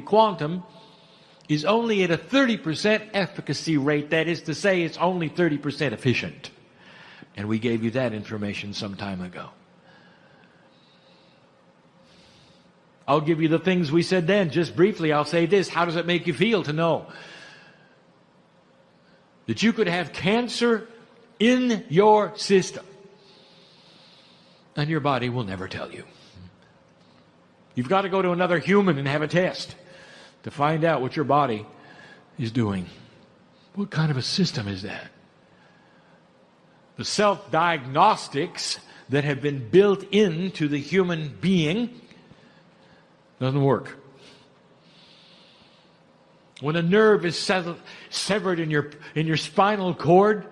quantum is only at a 30% efficacy rate. That is to say, it's only 30% efficient. And we gave you that information some time ago. I'll give you the things we said then. Just briefly, I'll say this. How does it make you feel to know that you could have cancer in your system and your body will never tell you? You've got to go to another human and have a test to find out what your body is doing. What kind of a system is that? The self-diagnostics that have been built into the human being doesn't work. When a nerve is severed in your spinal cord,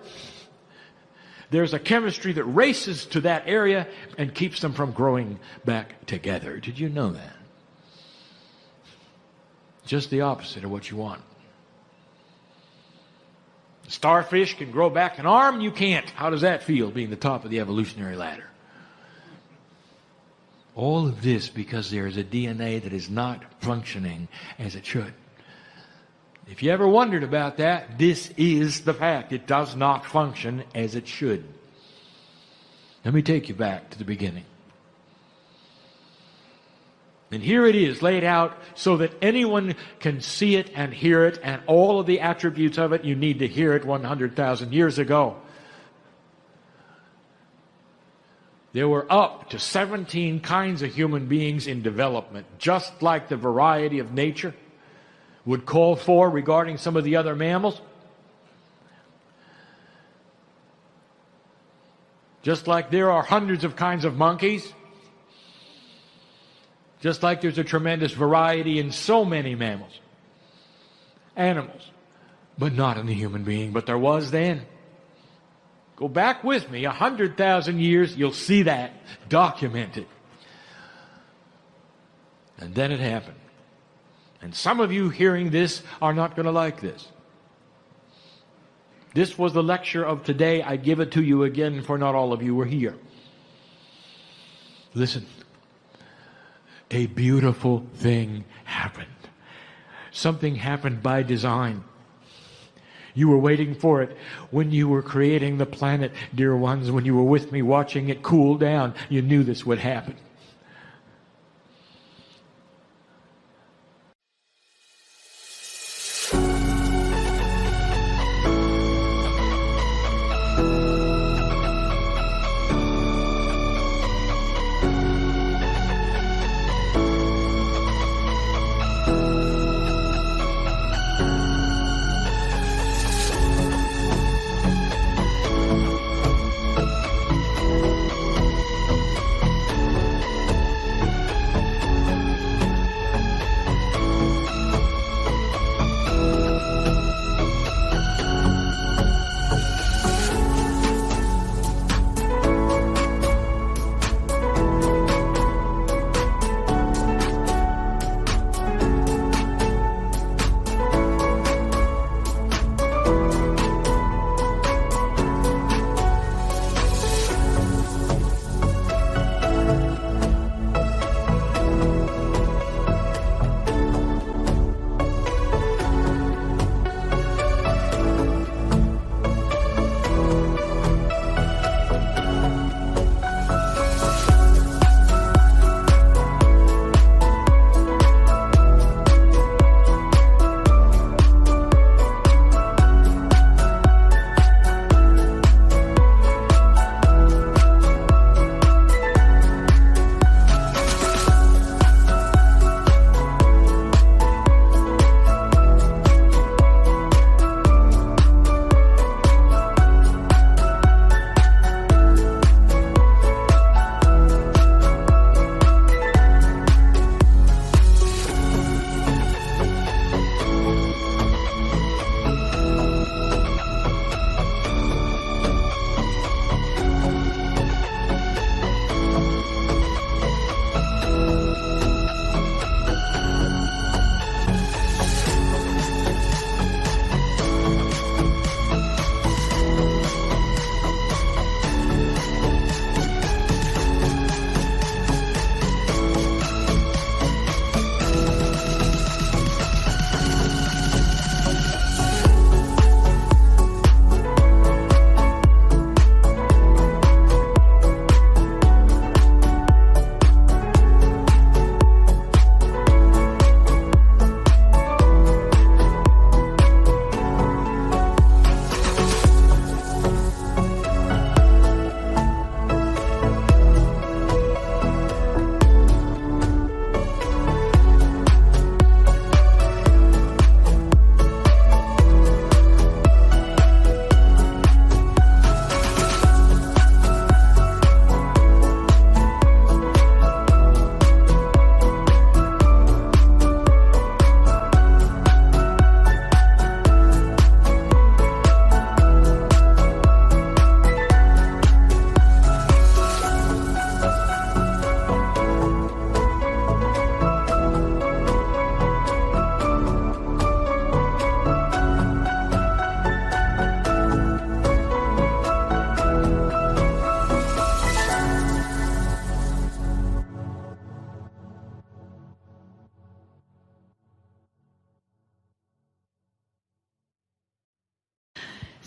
there's a chemistry that races to that area and keeps them from growing back together. Did you know that? Just the opposite of what you want. A starfish can grow back an arm, you can't. How does that feel, being the top of the evolutionary ladder? All of this because there is a DNA that is not functioning as it should. If you ever wondered about that, this is the fact. It does not function as it should. Let me take you back to the beginning. And here it is laid out so that anyone can see it and hear it, and all of the attributes of it. You need to hear it 100,000 years ago. There were up to 17 kinds of human beings in development, just like the variety of nature would call for regarding some of the other mammals. Just like there are hundreds of kinds of monkeys. Just like there's a tremendous variety in so many mammals, animals, but not in the human being. But there was then. Go back with me 100,000 years, you'll see that documented. And then it happened. And some of you hearing this are not going to like this. This was the lecture of today. I give it to you again, for not all of you were here. Listen. A beautiful thing happened. Something happened by design. You were waiting for it when you were creating the planet, dear ones. When you were with me watching it cool down, you knew this would happen.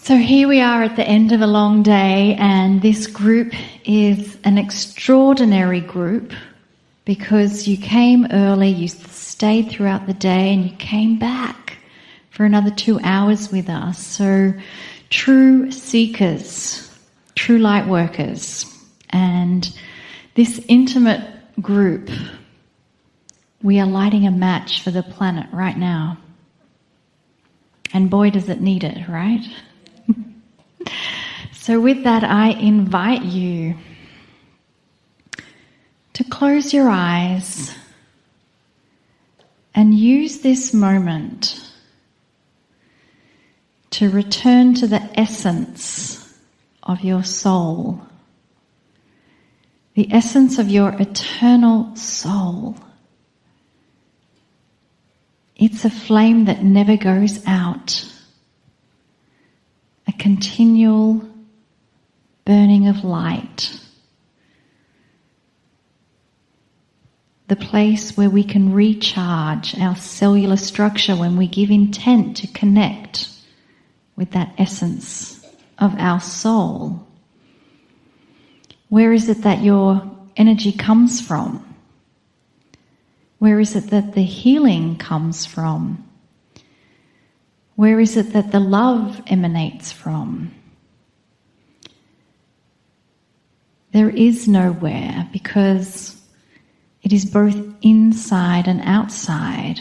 So here we are at the end of a long day, and this group is an extraordinary group because you came early, you stayed throughout the day, and you came back for another 2 hours with us. So true seekers, true light workers. And this intimate group, we are lighting a match for the planet right now. And boy, does it need it, right? So with that, I invite you to close your eyes and use this moment to return to the essence of your soul, the essence of your eternal soul. It's a flame that never goes out, a continual burning of light, the place where we can recharge our cellular structure when we give intent to connect with that essence of our soul. Where is it that your energy comes from? Where is it that the healing comes from? Where is it that the love emanates from? There is nowhere, because it is both inside and outside.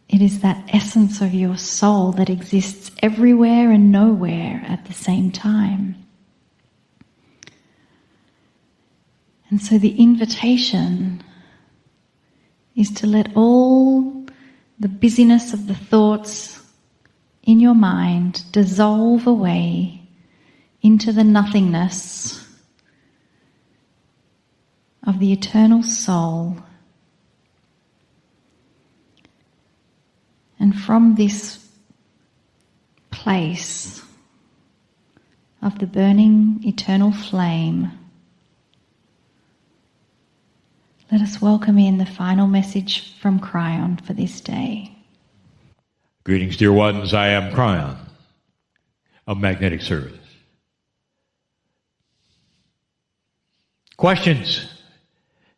It is that essence of your soul that exists everywhere and nowhere at the same time. And so the invitation is to let all the busyness of the thoughts in your mind dissolve away into the nothingness of the eternal soul. And from this place of the burning eternal flame, let us welcome in the final message from Kryon for this day. Greetings, dear ones. I am Kryon of Magnetic Service. Questions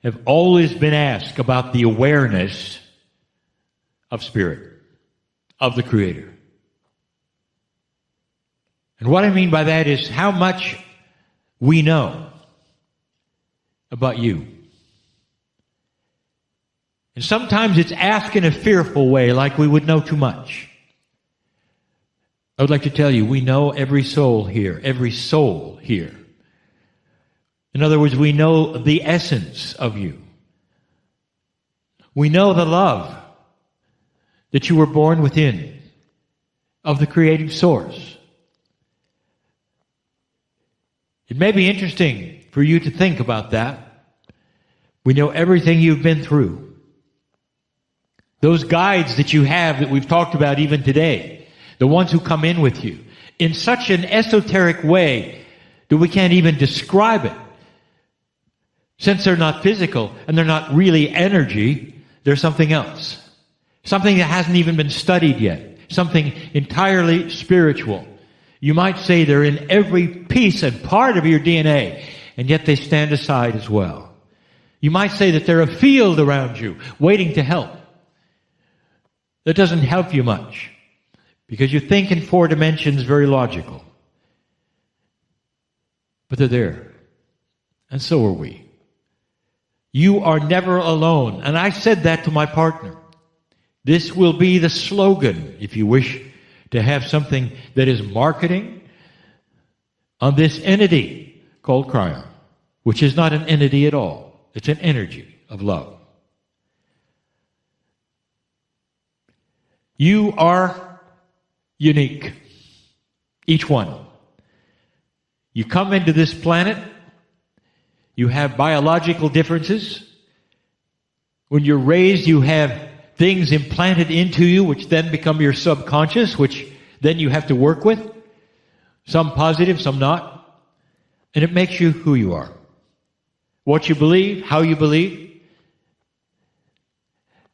have always been asked about the awareness of Spirit, of the Creator. And what I mean by that is how much we know about you. And sometimes it's asked in a fearful way, like we would know too much. I would like to tell you, we know every soul here, every soul here. In other words, we know the essence of you. We know the love that you were born within of the creative source. It may be interesting for you to think about that. We know everything you've been through. Those guides that you have that we've talked about even today, the ones who come in with you, in such an esoteric way that we can't even describe it. Since they're not physical and they're not really energy, they're something else. Something that hasn't even been studied yet. Something entirely spiritual. You might say they're in every piece and part of your DNA, and yet they stand aside as well. You might say that they're a field around you, waiting to help. That doesn't help you much, because you think in 4 dimensions, very logical. But they're there. And so are we. You are never alone. And I said that to my partner. This will be the slogan, if you wish to have something that is marketing on this entity called Kryon, which is not an entity at all. It's an energy of love. You are unique. Each one. You come into this planet. You have biological differences. When you're raised, you have things implanted into you, which then become your subconscious, which then you have to work with. Some positive, some not. And it makes you who you are. What you believe, how you believe,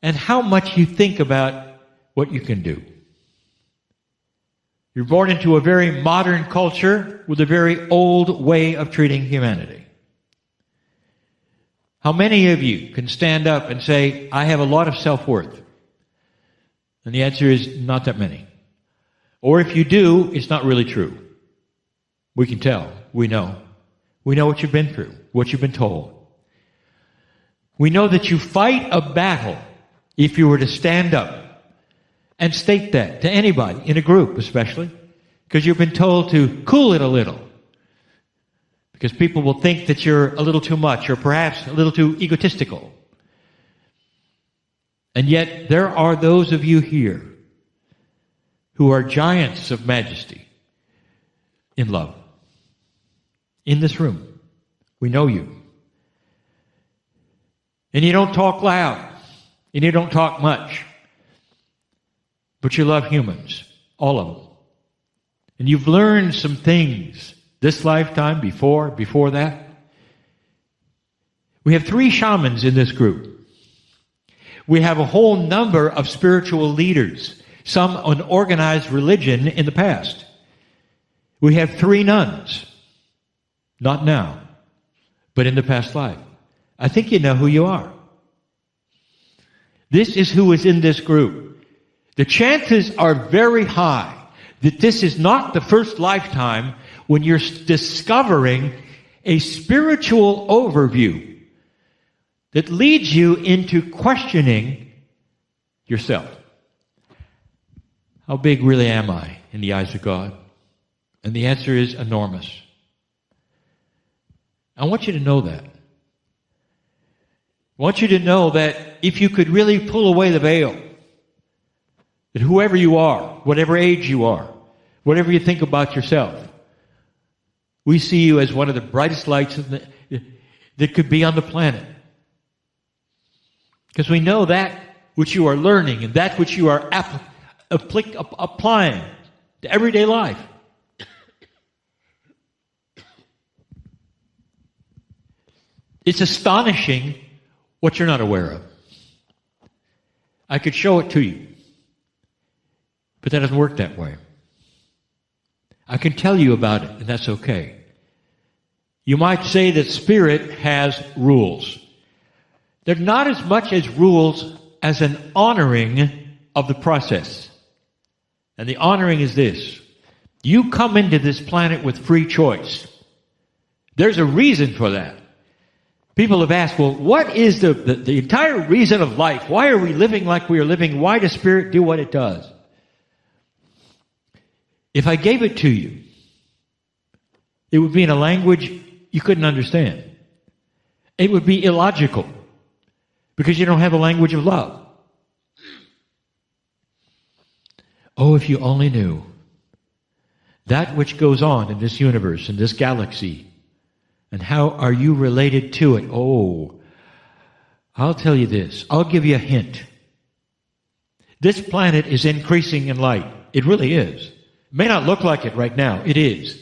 and how much you think about what you can do. You're born into a very modern culture with a very old way of treating humanity. How many of you can stand up and say, I have a lot of self-worth? And the answer is not that many. Or if you do, it's not really true. We can tell. We know. We know what you've been through, what you've been told. We know that you fight a battle if you were to stand up and state that to anybody, in a group especially, because you've been told to cool it a little. Because people will think that you're a little too much or perhaps a little too egotistical. And yet there are those of you here who are giants of majesty in love. In this room. We know you. And you don't talk loud. And you don't talk much. But you love humans. All of them. And you've learned some things this lifetime, before that. We have 3 shamans in this group. We have a whole number of spiritual leaders. Some on organized religion in the past. We have 3 nuns. Not now, but in the past life. I think you know who you are. This is who is in this group. The chances are very high that this is not the first lifetime when you're discovering a spiritual overview that leads you into questioning yourself. How big really am I in the eyes of God? And the answer is enormous. I want you to know that. I want you to know that if you could really pull away the veil, that whoever you are, whatever age you are, whatever you think about yourself, we see you as one of the brightest lights that could be on the planet. Because we know that which you are learning and that which you are applying to everyday life. It's astonishing what you're not aware of. I could show it to you, but that doesn't work that way. I can tell you about it, and that's okay. You might say that spirit has rules. They're not as much as rules as an honoring of the process. And the honoring is this. You come into this planet with free choice. There's a reason for that. People have asked, well, what is the entire reason of life? Why are we living like we are living? Why does spirit do what it does? If I gave it to you, it would be in a language you couldn't understand. It would be illogical because you don't have a language of love. Oh, if you only knew that which goes on in this universe, in this galaxy, and how are you related to it? Oh, I'll tell you this. I'll give you a hint. This planet is increasing in light. It really is. It may not look like it right now. It is.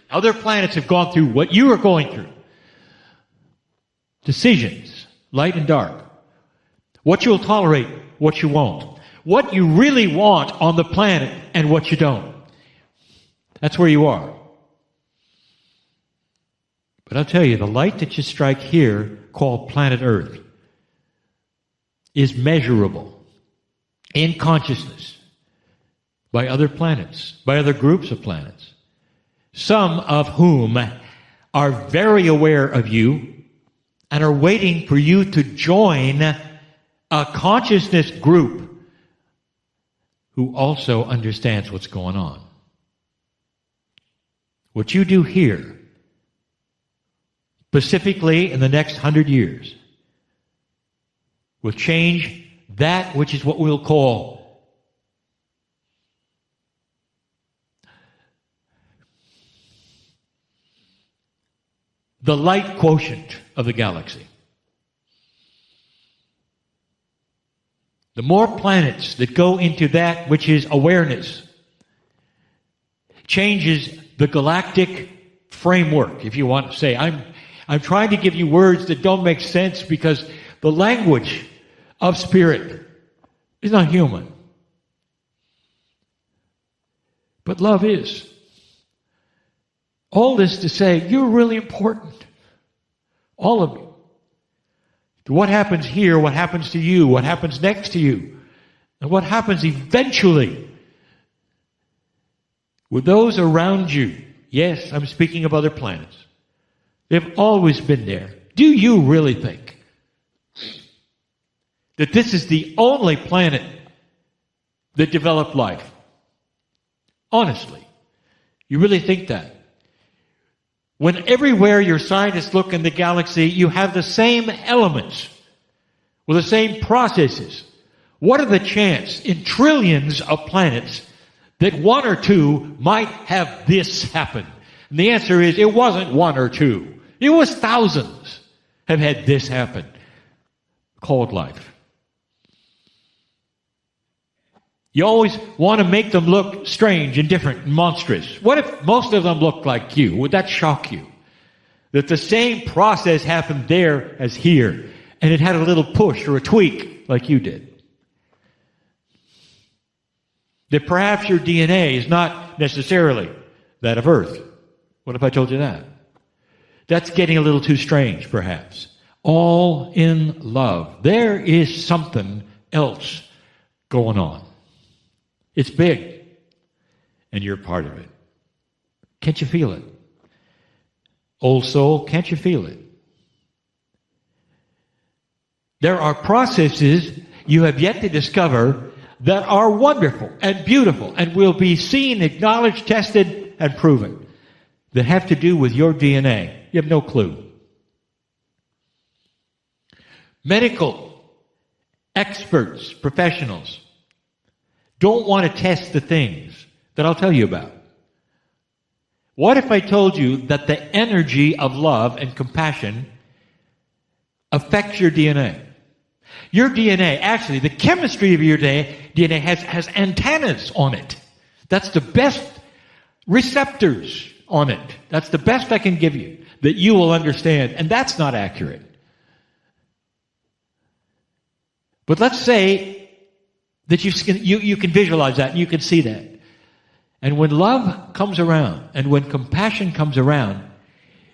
Other planets have gone through what you are going through. Decisions, light and dark. What you'll tolerate, what you won't. What you really want on the planet and what you don't. That's where you are. But I'll tell you, the light that you strike here, called planet Earth, is measurable in consciousness by other planets, by other groups of planets, some of whom are very aware of you and are waiting for you to join a consciousness group who also understands what's going on. What you do here, specifically in the next 100 years, will change that which is what we'll call the light quotient of the galaxy. The more planets that go into that which is awareness changes the galactic framework, if you want to say. I'm trying to give you words that don't make sense because the language of spirit is not human. but love is. All this to say, you're really important. All of you. What happens here, what happens to you, what happens next to you, and what happens eventually with those around you. Yes, I'm speaking of other planets. They've always been there. Do you really think that this is the only planet that developed life? Honestly, you really think that? When everywhere your scientists look in the galaxy, you have the same elements with the same processes. What are the chances in trillions of planets that one or two might have this happen? And the answer is, it wasn't one or two. It was thousands have had this happen, called life. You always want to make them look strange and different and monstrous. What if most of them looked like you? Would that shock you? That the same process happened there as here, and it had a little push or a tweak like you did. That perhaps your DNA is not necessarily that of Earth. What if I told you that? That's getting a little too strange, perhaps. All in love. There is something else going on. It's big, and you're part of it. Can't you feel it? Old soul, can't you feel it? There are processes you have yet to discover that are wonderful and beautiful and will be seen, acknowledged, tested, and proven that have to do with your DNA. You have no clue. Medical experts, professionals, don't want to test the things that I'll tell you about. What if I told you that the energy of love and compassion affects your DNA? Your DNA, actually, the chemistry of your DNA has antennas on it. That's the best receptors on it. That's the best I can give you that you will understand. And that's not accurate. But let's say that you can visualize that and you can see that. And when love comes around and when compassion comes around,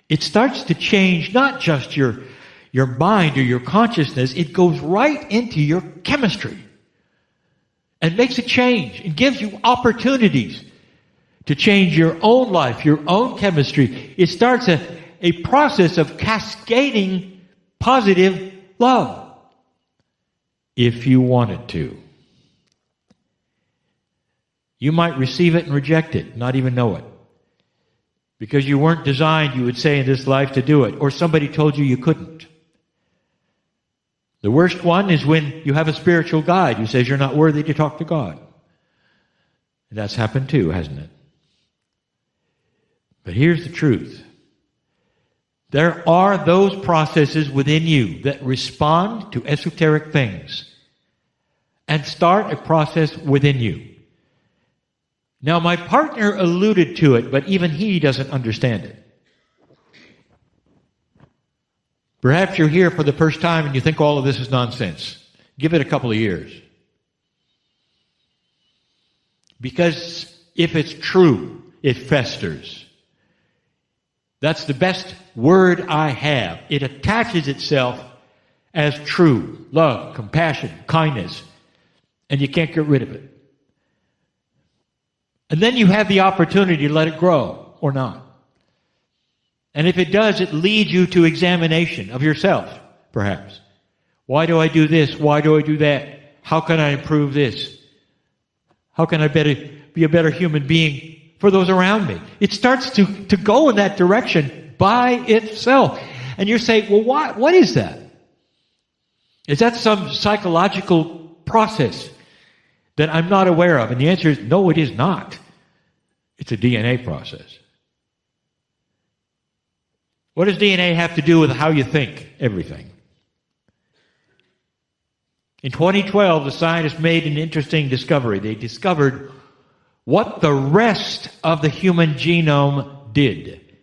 it starts to change not just your mind or your consciousness, it goes right into your chemistry and makes a change and gives you opportunities to change your own life, your own chemistry. It starts a process of cascading positive love if you want it to. You might receive it and reject it, not even know it. Because you weren't designed, you would say, in this life to do it. Or somebody told you you couldn't. The worst one is when you have a spiritual guide who says you're not worthy to talk to God. And that's happened too, hasn't it? But here's the truth. There are those processes within you that respond to esoteric things and start a process within you. Now, my partner alluded to it, but even he doesn't understand it. Perhaps you're here for the first time and you think all of this is nonsense. Give it a couple of years. Because if it's true, it festers. That's the best word I have. It attaches itself as true. Love, compassion, kindness. And you can't get rid of it. And then you have the opportunity to let it grow or not. And if it does, it leads you to examination of yourself, perhaps. Why do I do this? Why do I do that? How can I improve this? How can I be a better human being for those around me? It starts to go in that direction by itself. And you're saying, well, what is that? Is that some psychological process that I'm not aware of? And the answer is, no, it is not. It's a DNA process. What does DNA have to do with how you think? Everything. In 2012, the scientists made an interesting discovery. They discovered what the rest of the human genome did.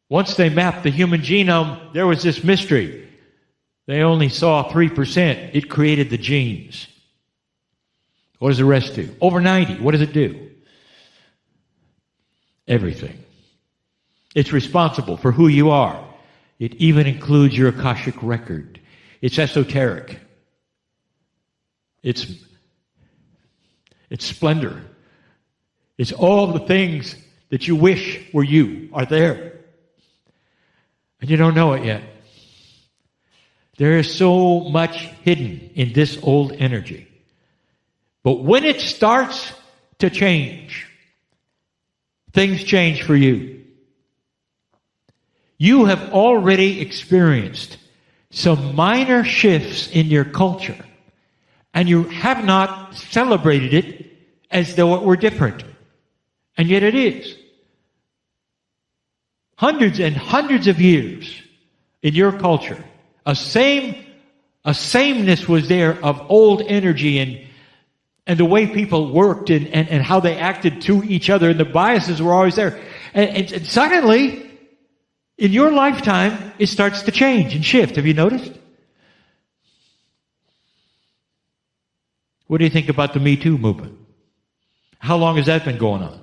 Once they mapped the human genome, there was this mystery. They only saw 3%. It created the genes. What does the rest do? Over 90. What does it do? everything. It's responsible for who you are. It even includes your Akashic record. It's esoteric. It's splendor. It's all the things that you wish were you are there. And you don't know it yet. There is so much hidden in this old energy. But when it starts to change, things change for you. You have already experienced some minor shifts in your culture, and you have not celebrated it as though it were different. And yet it is. Hundreds and hundreds of years in your culture, a sameness was there of old energy and the way people worked and how they acted to each other, and the biases were always there. And suddenly, in your lifetime, it starts to change and shift. Have you noticed? What do you think about the Me Too movement? How long has that been going on?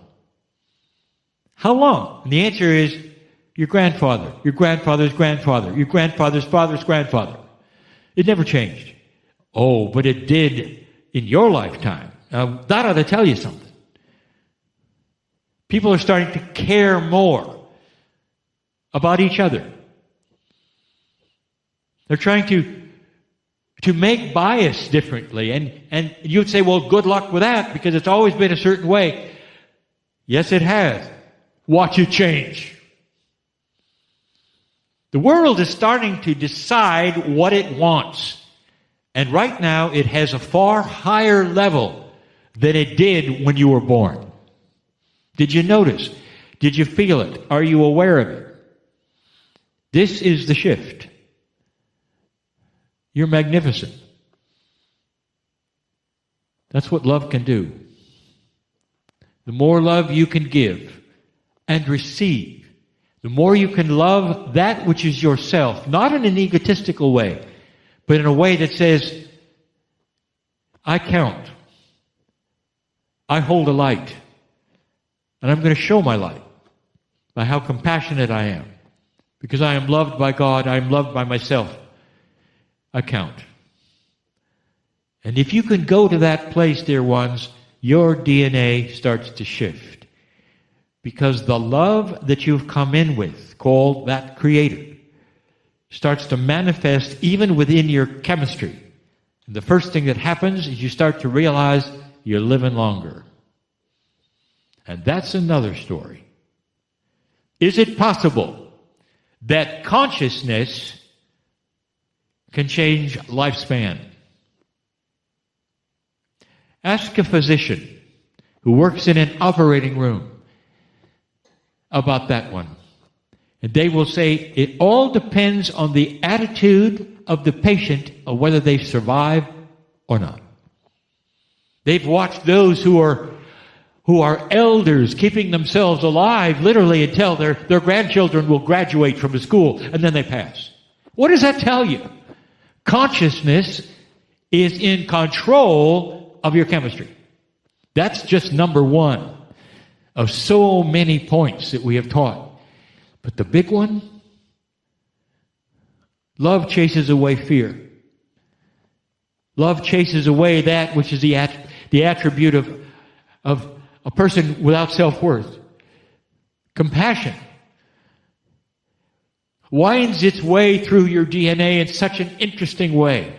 How long? And the answer is your grandfather, your grandfather's grandfather, your grandfather's father's grandfather. It never changed. Oh, but it did in your lifetime. Now, that ought to tell you something. People are starting to care more about each other. They're trying to make bias differently. And you'd say, well, good luck with that, because it's always been a certain way. Yes, it has. Watch it change. The world is starting to decide what it wants. And right now, it has a far higher level than it did when you were born. Did you notice? Did you feel it? Are you aware of it? This is the shift. You're magnificent. That's what love can do. The more love you can give and receive, the more you can love that which is yourself, not in an egotistical way, but in a way that says, I count. I hold a light. And I'm going to show my light by how compassionate I am. Because I am loved by God, I am loved by myself. I count. And if you can go to that place, dear ones, your DNA starts to shift. Because the love that you've come in with, called that Creator, starts to manifest even within your chemistry. And the first thing that happens is you start to realize you're living longer. And that's another story. Is it possible that consciousness can change lifespan? Ask a physician who works in an operating room about that one. And they will say it all depends on the attitude of the patient of whether they survive or not. They've watched those who are elders keeping themselves alive literally until their grandchildren will graduate from the school and then they pass. What does that tell you? Consciousness is in control of your chemistry. That's just number one of so many points that we have taught. But the big one, love chases away fear. Love chases away that which is the attribute of a person without self-worth. Compassion winds its way through your DNA in such an interesting way.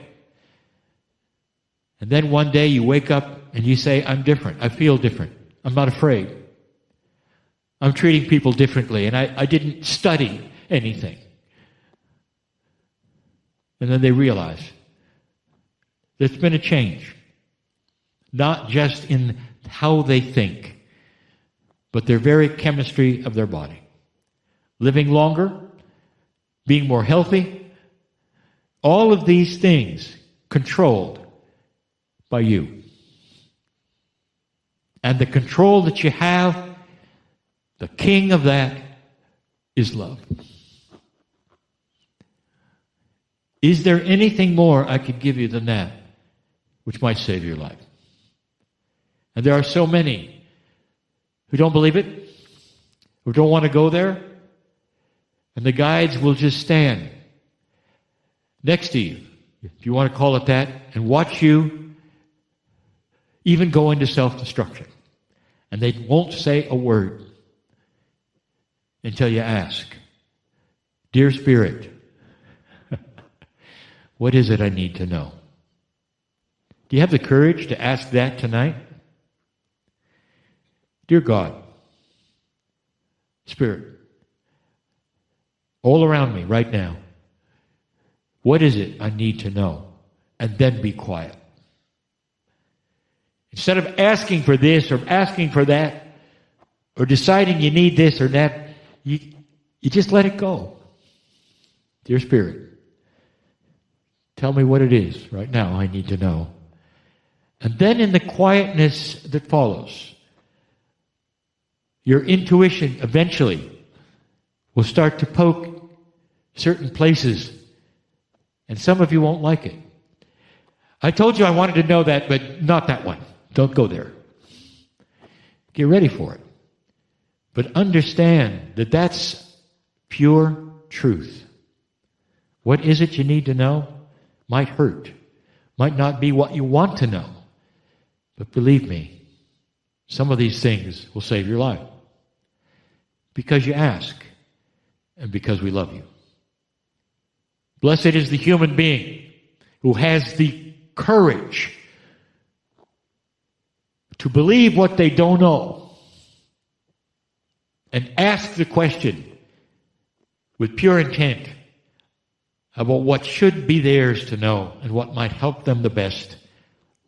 And then one day you wake up and you say, I'm different. I feel different. I'm not afraid. I'm treating people differently, and I didn't study anything. And then they realize there's been a change, not just in how they think, but their very chemistry of their body. Living longer, being more healthy, all of these things controlled by you. And the control that you have, the king of that is love. Is there anything more I could give you than that which might save your life? And there are so many who don't believe it, who don't want to go there, and the guides will just stand next to you, if you want to call it that, and watch you even go into self-destruction. And they won't say a word until you ask, "Dear Spirit, what is it I need to know?" Do you have the courage to ask that tonight? Dear God, Spirit, all around me right now, what is it I need to know? And then be quiet. Instead of asking for this or asking for that, or deciding you need this or that, you just let it go. Dear Spirit, tell me what it is right now I need to know. And then in the quietness that follows, your intuition eventually will start to poke certain places, and some of you won't like it. I told you I wanted to know that, but not that one. Don't go there. Get ready for it. But understand that that's pure truth. What is it you need to know? Might hurt. Might not be what you want to know. But believe me, some of these things will save your life. Because you ask, and because we love you. Blessed is the human being who has the courage to believe what they don't know and ask the question with pure intent about what should be theirs to know and what might help them the best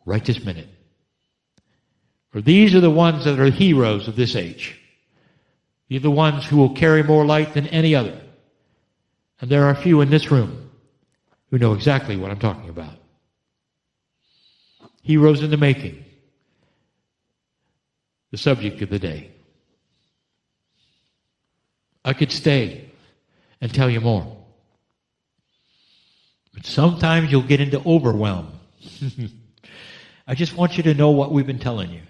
right this minute. For these are the ones that are heroes of this age. These are the ones who will carry more light than any other. And there are a few in this room who know exactly what I'm talking about. Heroes in the making. The subject of the day. I could stay and tell you more. But sometimes you'll get into overwhelm. I just want you to know what we've been telling you.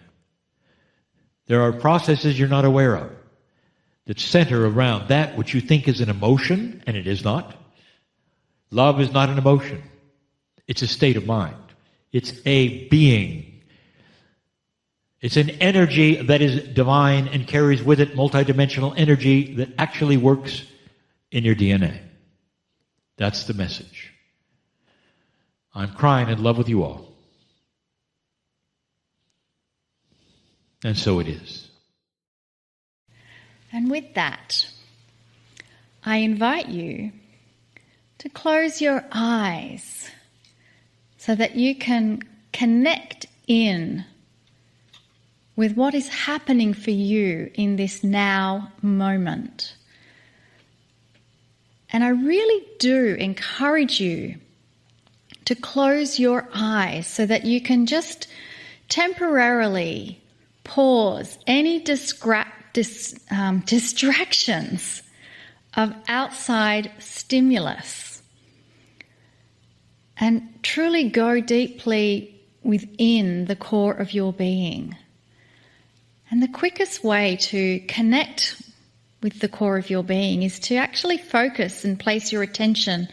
There are processes you're not aware of that center around that which you think is an emotion, and it is not. Love is not an emotion. It's a state of mind. It's a being. It's an energy that is divine and carries with it multidimensional energy that actually works in your DNA. That's the message. I'm crying in love with you all. And so it is. And with that, I invite you to close your eyes so that you can connect in with what is happening for you in this now moment. And I really do encourage you to close your eyes so that you can just temporarily pause any distractions of outside stimulus and truly go deeply within the core of your being. And the quickest way to connect with the core of your being is to actually focus and place your attention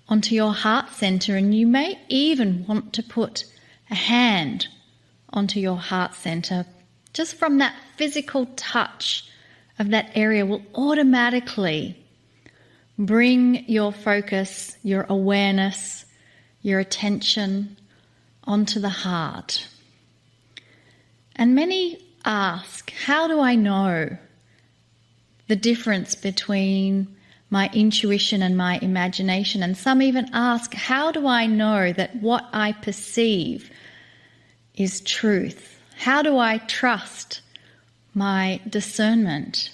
onto your heart center, and you may even want to put a hand onto your heart center. Just from that physical touch of that area will automatically bring your focus, your awareness, your attention onto the heart. And many ask, how do I know the difference between my intuition and my imagination? And some even ask, how do I know that what I perceive is truth? How do I trust my discernment?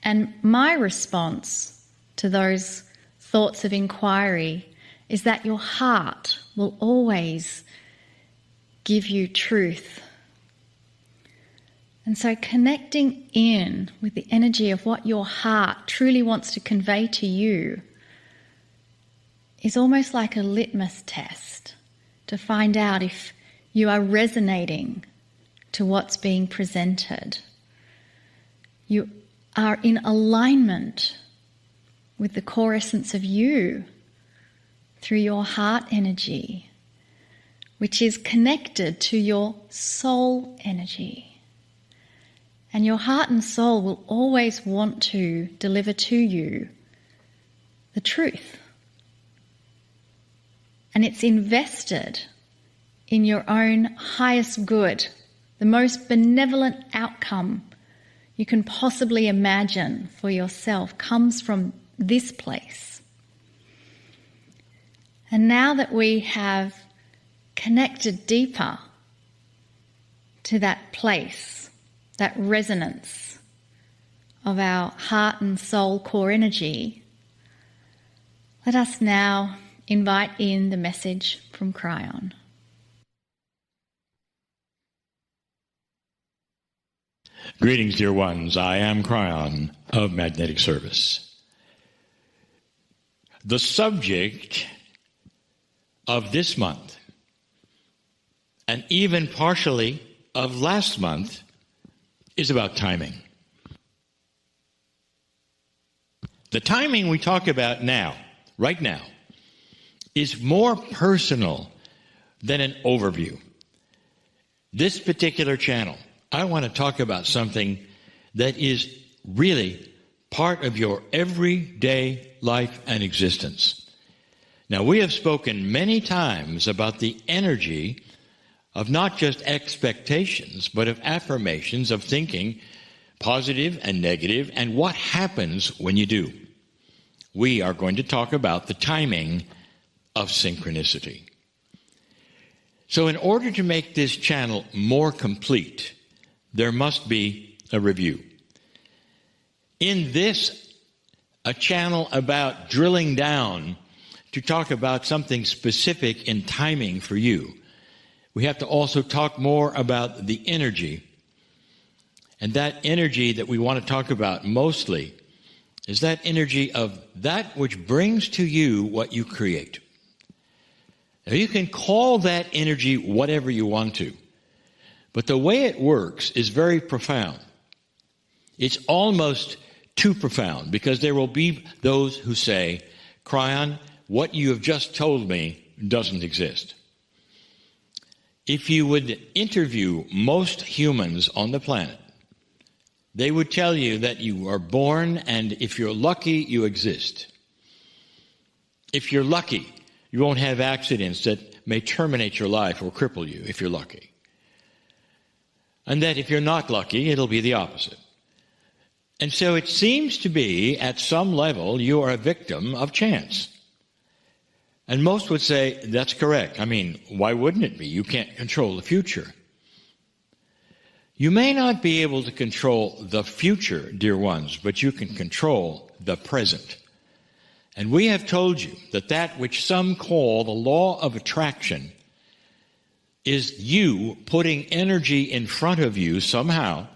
And my response to those thoughts of inquiry is that your heart will always give you truth. And so connecting in with the energy of what your heart truly wants to convey to you is almost like a litmus test to find out if you are resonating to what's being presented. You are in alignment with the core essence of you through your heart energy, which is connected to your soul energy. And your heart and soul will always want to deliver to you the truth. And it's invested in your own highest good, the most benevolent outcome you can possibly imagine for yourself comes from this place. And now that we have connected deeper to that place, that resonance of our heart and soul core energy, let us now invite in the message from Kryon. Greetings, dear ones. I am Kryon of Magnetic Service. The subject of this month, and even partially of last month, is about timing. The timing we talk about now, right now, is more personal than an overview. This particular channel, I want to talk about something that is really part of your everyday life and existence. Now, we have spoken many times about the energy of not just expectations, but of affirmations, of thinking positive and negative, and what happens when you do. We are going to talk about the timing of synchronicity. So in order to make this channel more complete, there must be a review. In this, a channel about drilling down to talk about something specific in timing for you, we have to also talk more about the energy. And that energy that we want to talk about mostly is that energy of that which brings to you what you create. Now, you can call that energy whatever you want to, but the way it works is very profound. It's almost too profound, because there will be those who say, Kryon, what you have just told me doesn't exist. If you would interview most humans on the planet, they would tell you that you are born, and if you're lucky, you exist. If you're lucky, you won't have accidents that may terminate your life or cripple you, if you're lucky. And that if you're not lucky, it'll be the opposite. And so it seems to be, at some level, you are a victim of chance. And most would say, that's correct. I mean, why wouldn't it be? You can't control the future. You may not be able to control the future, dear ones, but you can control the present. And we have told you that that which some call the law of attraction is you putting energy in front of you somehow,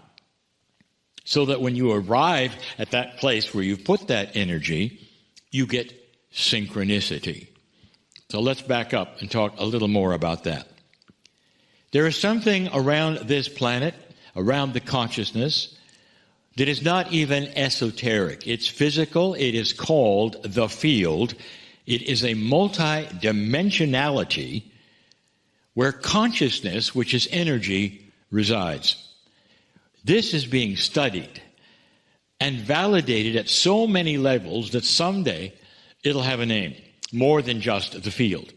so that when you arrive at that place where you've put that energy, you get synchronicity. So let's back up and talk a little more about that. There is something around this planet, around the consciousness, that is not even esoteric. It's physical. It is called the field. It is a multi-dimensionality where consciousness, which is energy, resides. This is being studied and validated at so many levels that someday it'll have a name, more than just the field.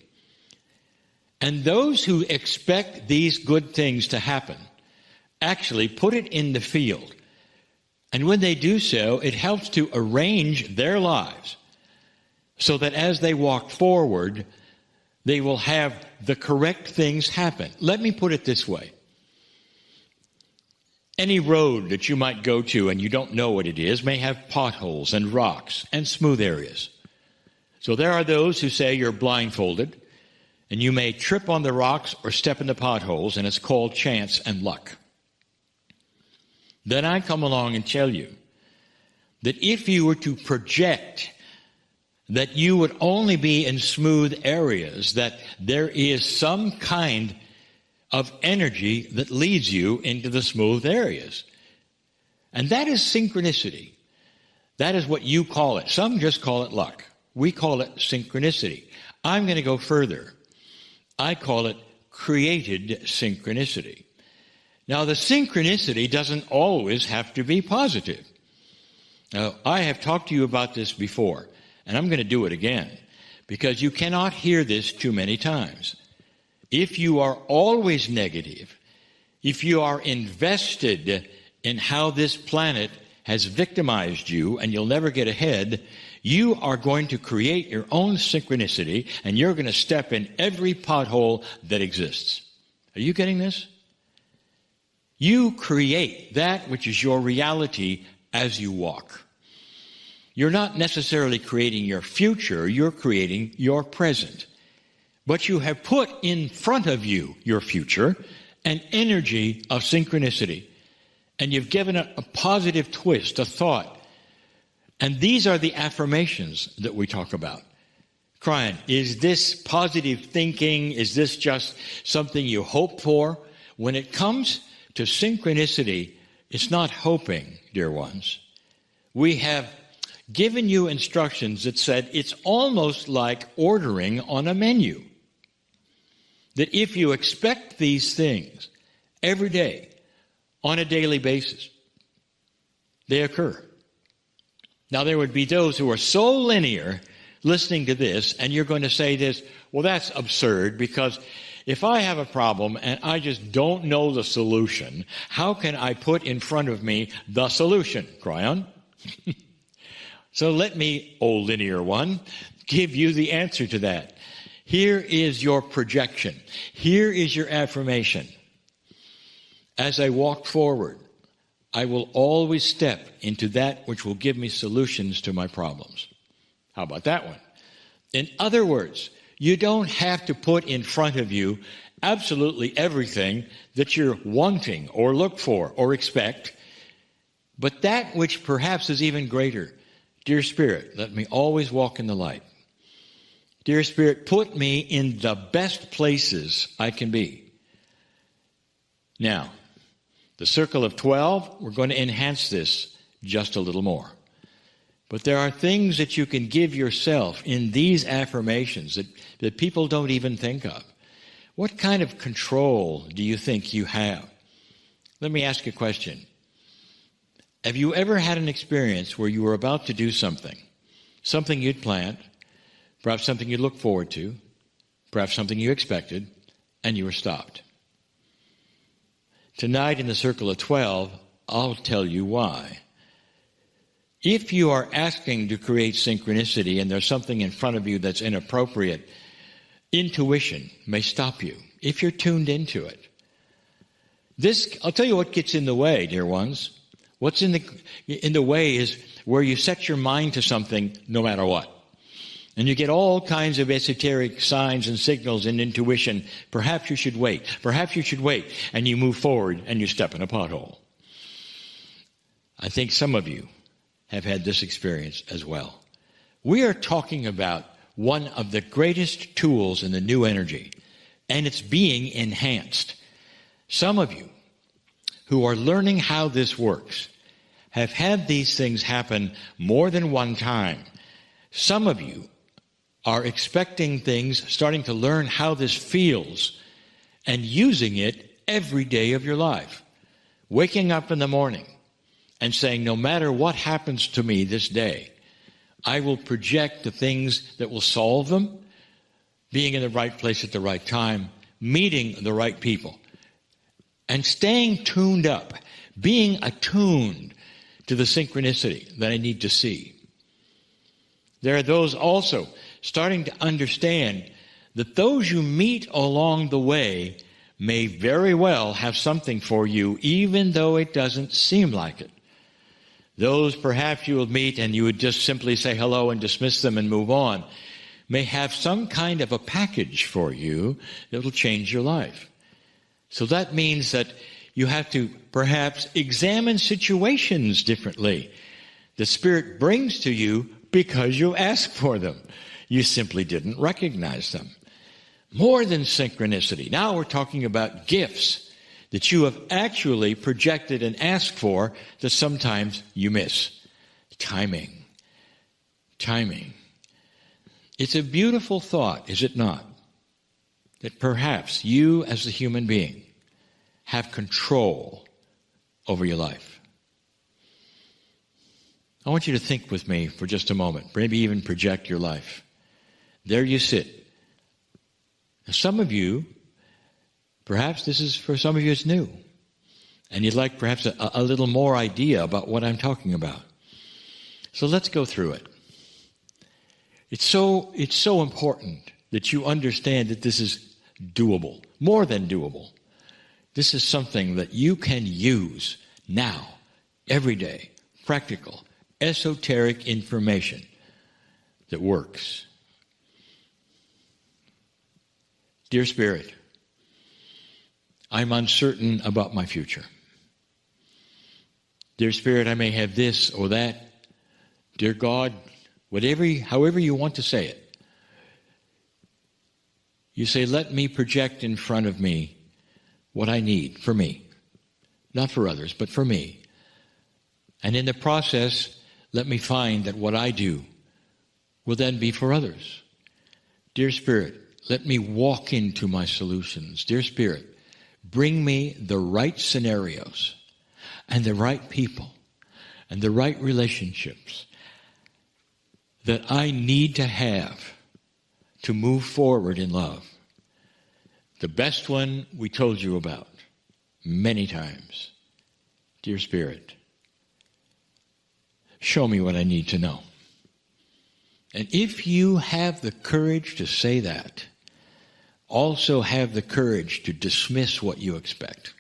And those who expect these good things to happen actually put it in the field. And when they do so, it helps to arrange their lives so that as they walk forward, they will have the correct things happen. Let me put it this way. Any road that you might go to and you don't know what it is may have potholes and rocks and smooth areas. So there are those who say you're blindfolded and you may trip on the rocks or step in the potholes, and it's called chance and luck. Then I come along and tell you that if you were to project that you would only be in smooth areas, that there is some kind of energy that leads you into the smooth areas. And that is synchronicity. That is what you call it. Some just call it luck. We call it synchronicity. I'm going to go further. I call it created synchronicity. Now, the synchronicity doesn't always have to be positive. Now, I have talked to you about this before, and I'm going to do it again, because you cannot hear this too many times. If you are always negative, if you are invested in how this planet has victimized you and you'll never get ahead, you are going to create your own synchronicity, and you're going to step in every pothole that exists. Are you getting this? You create that which is your reality as you walk. You're not necessarily creating your future, you're creating your present. But you have put in front of you your future an energy of synchronicity. And you've given it a positive twist, a thought. And these are the affirmations that we talk about. Kryon, is this positive thinking? Is this just something you hope for? When it comes to synchronicity, it's not hoping, dear ones. We have given you instructions that said it's almost like ordering on a menu. That if you expect these things every day, on a daily basis, they occur. Now, there would be those who are so linear listening to this, and you're going to say this, well, that's absurd, because if I have a problem and I just don't know the solution, how can I put in front of me the solution, Kryon? So let me, oh linear one, give you the answer to that. Here is your projection. Here is your affirmation. As I walk forward, I will always step into that which will give me solutions to my problems. How about that one? In other words, you don't have to put in front of you absolutely everything that you're wanting or look for or expect, but that which perhaps is even greater. Dear Spirit, let me always walk in the light. Dear Spirit, put me in the best places I can be. Now, the circle of 12, we're going to enhance this just a little more. But there are things that you can give yourself in these affirmations that people don't even think of. What kind of control do you think you have? Let me ask you a question. Have you ever had an experience where you were about to do something you'd planned, perhaps something you looked forward to, perhaps something you expected, and you were stopped? Tonight in the circle of 12, I'll tell you why. If you are asking to create synchronicity and there's something in front of you that's inappropriate, intuition may stop you if you're tuned into it. I'll tell you what gets in the way, dear ones. What's in the way is where you set your mind to something no matter what. And you get all kinds of esoteric signs and signals and intuition. Perhaps you should wait. Perhaps you should wait. And you move forward and you step in a pothole. I think some of you have had this experience as well. We are talking about one of the greatest tools in the new energy, and it's being enhanced. Some of you who are learning how this works have had these things happen more than one time. Some of you are expecting things, starting to learn how this feels, and using it every day of your life. Waking up in the morning and saying, no matter what happens to me this day, I will project the things that will solve them, being in the right place at the right time, meeting the right people, and staying tuned up, being attuned to the synchronicity that I need to see. There are those also starting to understand that those you meet along the way may very well have something for you, even though it doesn't seem like it. Those perhaps you will meet and you would just simply say hello and dismiss them and move on, may have some kind of a package for you that will change your life. So that means that you have to perhaps examine situations differently. The Spirit brings to you because you ask for them. You simply didn't recognize them. More than synchronicity. Now we're talking about gifts. that you have actually projected and asked for that sometimes you miss. Timing. Timing. It's a beautiful thought, is it not? That perhaps you as a human being have control over your life. I want you to think with me for just a moment, maybe even project your life. There you sit. Now, some of you, perhaps this is, for some of you, it's new. And you'd like perhaps a little more idea about what I'm talking about. So let's go through it. It's so important that you understand that this is doable, more than doable. This is something that you can use now, every day, practical, esoteric information that works. Dear Spirit, I'm uncertain about my future. Dear Spirit, I may have this or that. Dear God, however you want to say it, you say, let me project in front of me what I need for me. Not for others, but for me. And in the process, let me find that what I do will then be for others. Dear Spirit, let me walk into my solutions. Dear Spirit, bring me the right scenarios and the right people and the right relationships that I need to have to move forward in love. The best one we told you about many times. Dear Spirit, show me what I need to know. And if you have the courage to say that, also have the courage to dismiss what you expect.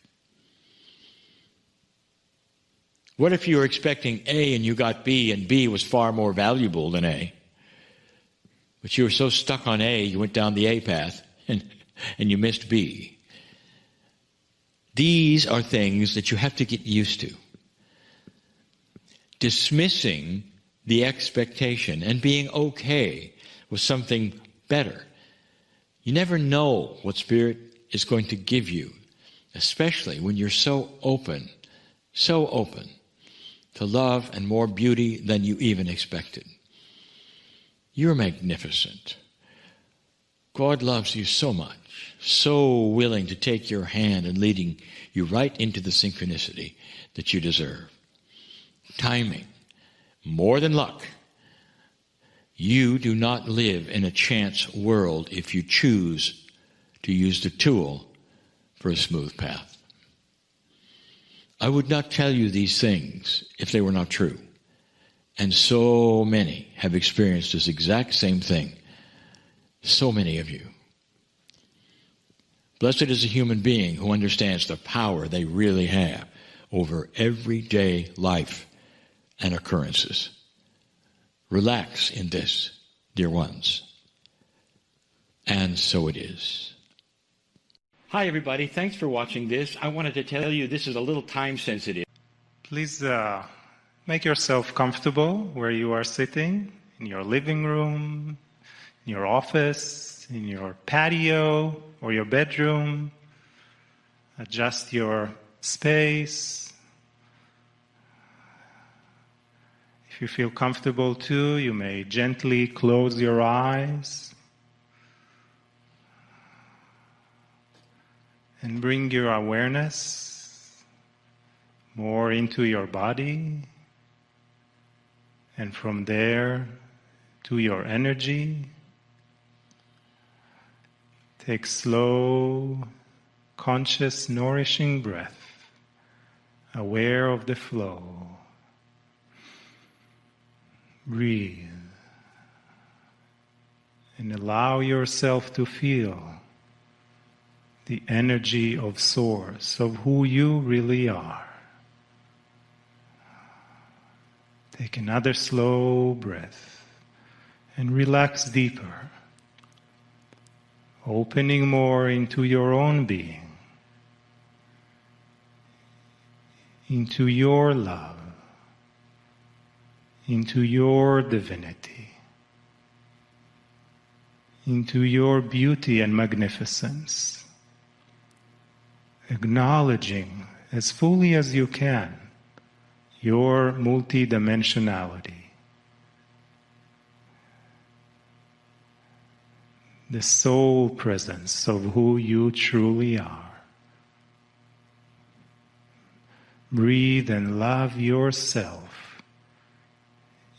What if you were expecting A and you got B, and B was far more valuable than A? But you were so stuck on A, you went down the A path, and you missed B. These are things that you have to get used to. Dismissing the expectation and being okay with something better. You never know what Spirit is going to give you, especially when you're so open to love and more beauty than you even expected. You're magnificent. God loves you so much, so willing to take your hand and leading you right into the synchronicity that you deserve. Timing, more than luck. You do not live in a chance world if you choose to use the tool for a smooth path. I would not tell you these things if they were not true. And so many have experienced this exact same thing. So many of you. Blessed is a human being who understands the power they really have over everyday life and occurrences. Relax in this, dear ones. And so it is. Hi, everybody. Thanks for watching this. I wanted to tell you this is a little time sensitive. Please make yourself comfortable where you are sitting, in your living room, in your office, in your patio or your bedroom. Adjust your space. If you feel comfortable too, you may gently close your eyes. And bring your awareness more into your body, and from there to your energy. Take slow, conscious, nourishing breath, aware of the flow. Breathe and allow yourself to feel the energy of Source, of who you really are. Take another slow breath and relax deeper, opening more into your own being, into your love, into your divinity, into your beauty and magnificence. acknowledging as fully as you can your multidimensionality. The soul presence of who you truly are. Breathe and love yourself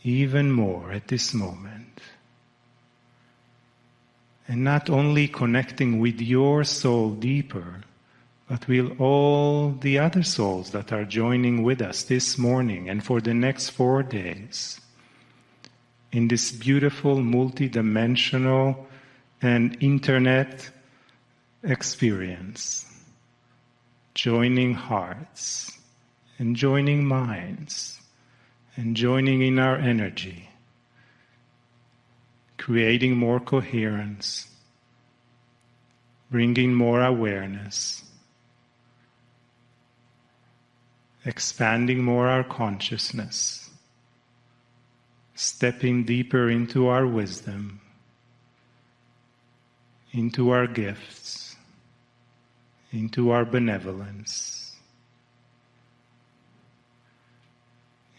even more at this moment. And not only connecting with your soul deeper, but with all the other souls that are joining with us this morning and for the next 4 days in this beautiful multidimensional and internet experience, joining hearts and joining minds and joining in our energy, creating more coherence, bringing more awareness, expanding more our consciousness, stepping deeper into our wisdom, into our gifts, into our benevolence,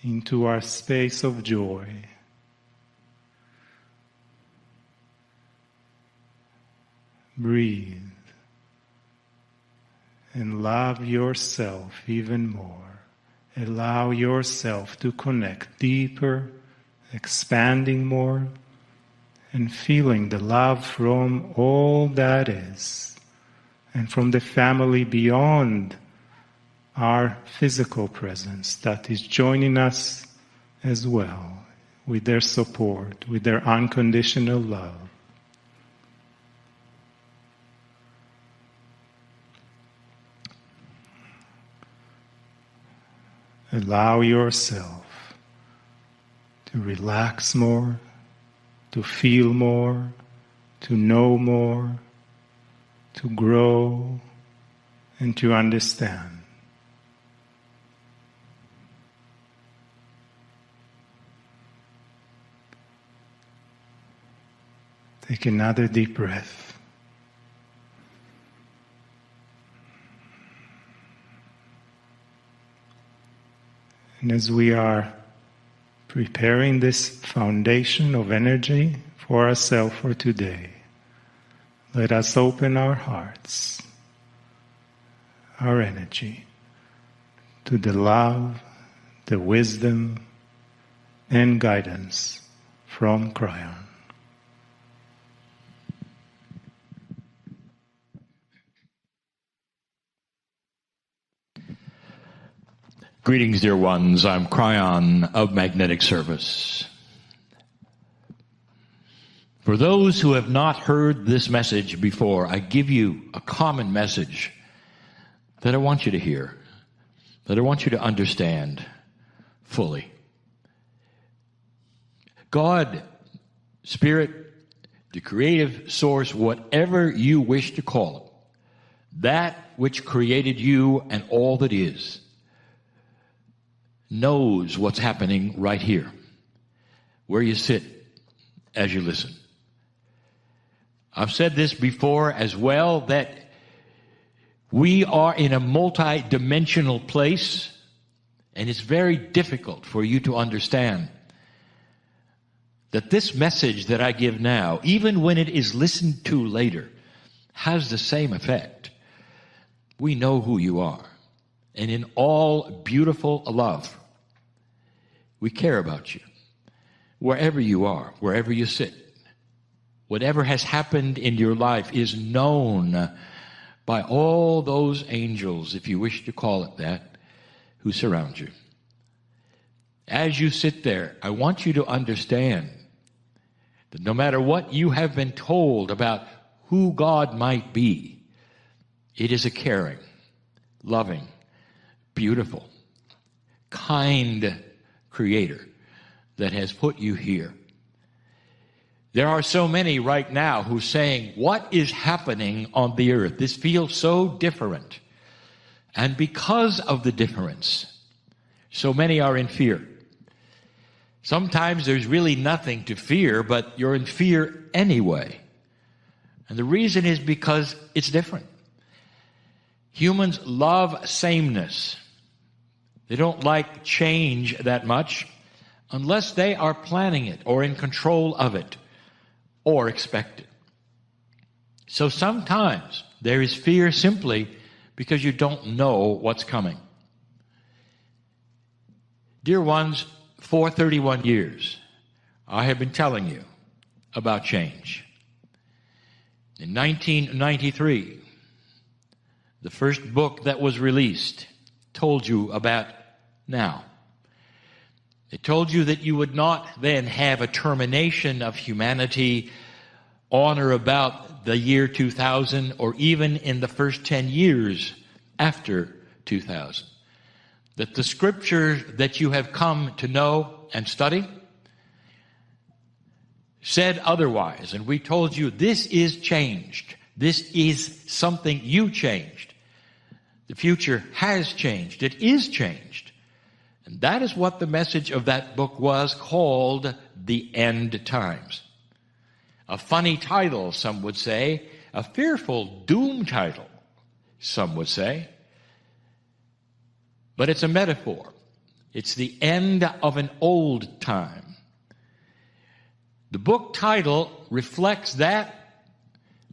into our space of joy. Breathe and love yourself even more. Allow yourself to connect deeper, expanding more, and feeling the love from all that is, and from the family beyond our physical presence that is joining us as well, with their support, with their unconditional love. Allow yourself to relax more, to feel more, to know more, to grow, and to understand. Take another deep breath. And as we are preparing this foundation of energy for ourselves for today, let us open our hearts, our energy, to the love, the wisdom, and guidance from Kryon. Greetings, dear ones. I'm Kryon of Magnetic Service. For those who have not heard this message before, I give you a common message that I want you to hear, that I want you to understand fully. God, Spirit, the creative source, whatever you wish to call it, that which created you and all that is, knows what's happening right here, where you sit as you listen. I've said this before as well, that we are in a multi-dimensional place, and it's very difficult for you to understand that this message that I give now, even when it is listened to later, has the same effect. We know who you are, and in all beautiful love, we care about you. Wherever you are, wherever you sit, whatever has happened in your life is known by all those angels, if you wish to call it that, who surround you. As you sit there, I want you to understand that no matter what you have been told about who God might be, it is a caring, loving, beautiful, kind Creator that has put you here. There are so many right now who are saying, what is happening on the earth? This feels so different. And because of the difference, so many are in fear. Sometimes there's really nothing to fear, but you're in fear anyway. And the reason is because it's different. Humans love sameness. They don't like change that much unless they are planning it or in control of it or expect it. So sometimes there is fear simply because you don't know what's coming. Dear ones, for 31 years, I have been telling you about change. In 1993, the first book that was released told you about now. It told you that you would not then have a termination of humanity on or about the year 2000 or even in the first 10 years after 2000. That the scriptures that you have come to know and study said otherwise. And we told you this is changed. This is something you changed. The future has changed. It is changed. And that is what the message of that book was, called The End Times. A funny title, some would say. A fearful doom title, some would say. But it's a metaphor. It's the end of an old time. The book title reflects that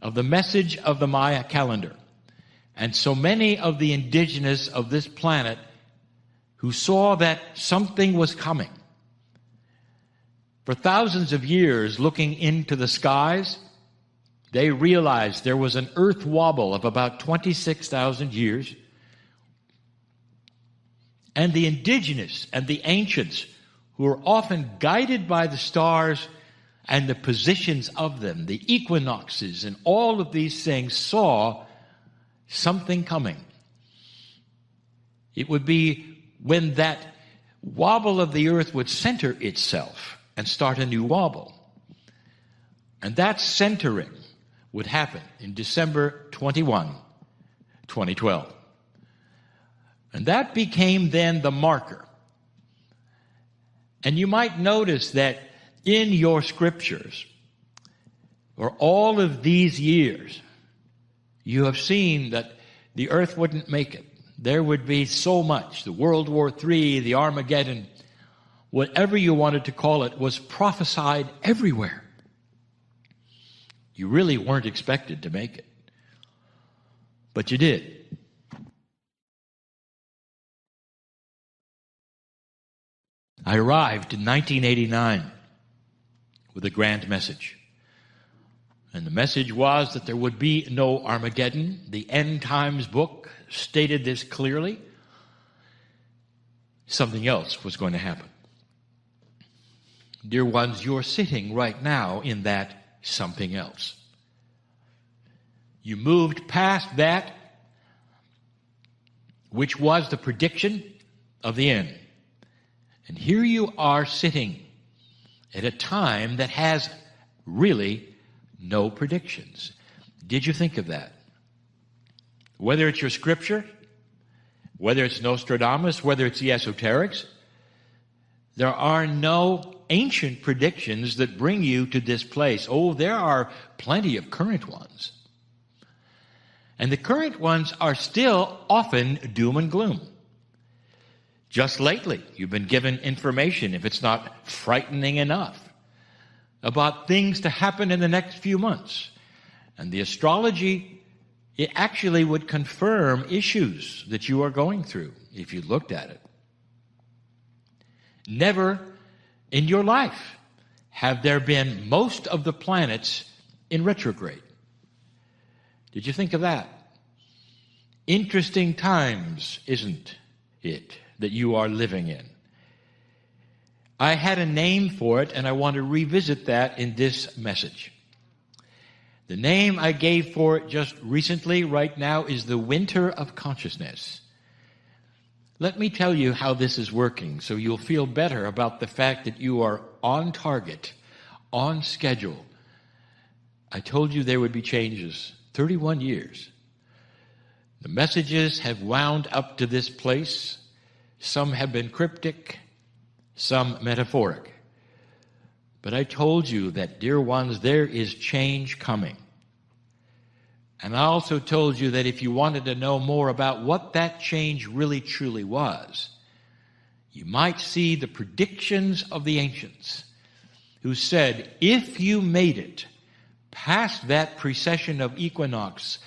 of the message of the Maya calendar. And so many of the indigenous of this planet who saw that something was coming, for thousands of years looking into the skies, they realized there was an earth wobble of about 26,000 years. And the indigenous and the ancients, who were often guided by the stars and the positions of them, the equinoxes and all of these things, saw something coming. It would be when that wobble of the earth would center itself and start a new wobble. And that centering would happen in December 21, 2012. And that became then the marker. And you might notice that in your scriptures, for all of these years, you have seen that the earth wouldn't make it. There would be so much. The World War III, the Armageddon, whatever you wanted to call it, was prophesied everywhere. You really weren't expected to make it. But you did. I arrived in 1989 with a grand message. And the message was that there would be no Armageddon. The End Times book stated this clearly. Something else was going to happen. Dear ones, you're sitting right now in that something else. You moved past that which was the prediction of the end. And here you are sitting at a time that has really no predictions. Did you think of that? Whether it's your scripture, whether it's Nostradamus, whether it's the esoterics, there are no ancient predictions that bring you to this place. Oh, there are plenty of current ones. And the current ones are still often doom and gloom. Just lately, you've been given information, if it's not frightening enough, about things to happen in the next few months. And the astrology, it actually would confirm issues that you are going through if you looked at it. Never in your life have there been most of the planets in retrograde. Did you think of that? Interesting times, isn't it, that you are living in? I had a name for it, and I want to revisit that in this message. The name I gave for it just recently, right now, is the winter of consciousness. Let me tell you how this is working, so you'll feel better about the fact that you are on target, on schedule. I told you there would be changes. 31 years. The messages have wound up to this place. Some have been cryptic, some metaphoric. But I told you that, dear ones, there is change coming. And I also told you that if you wanted to know more about what that change really truly was, you might see the predictions of the ancients who said, if you made it past that precession of equinox,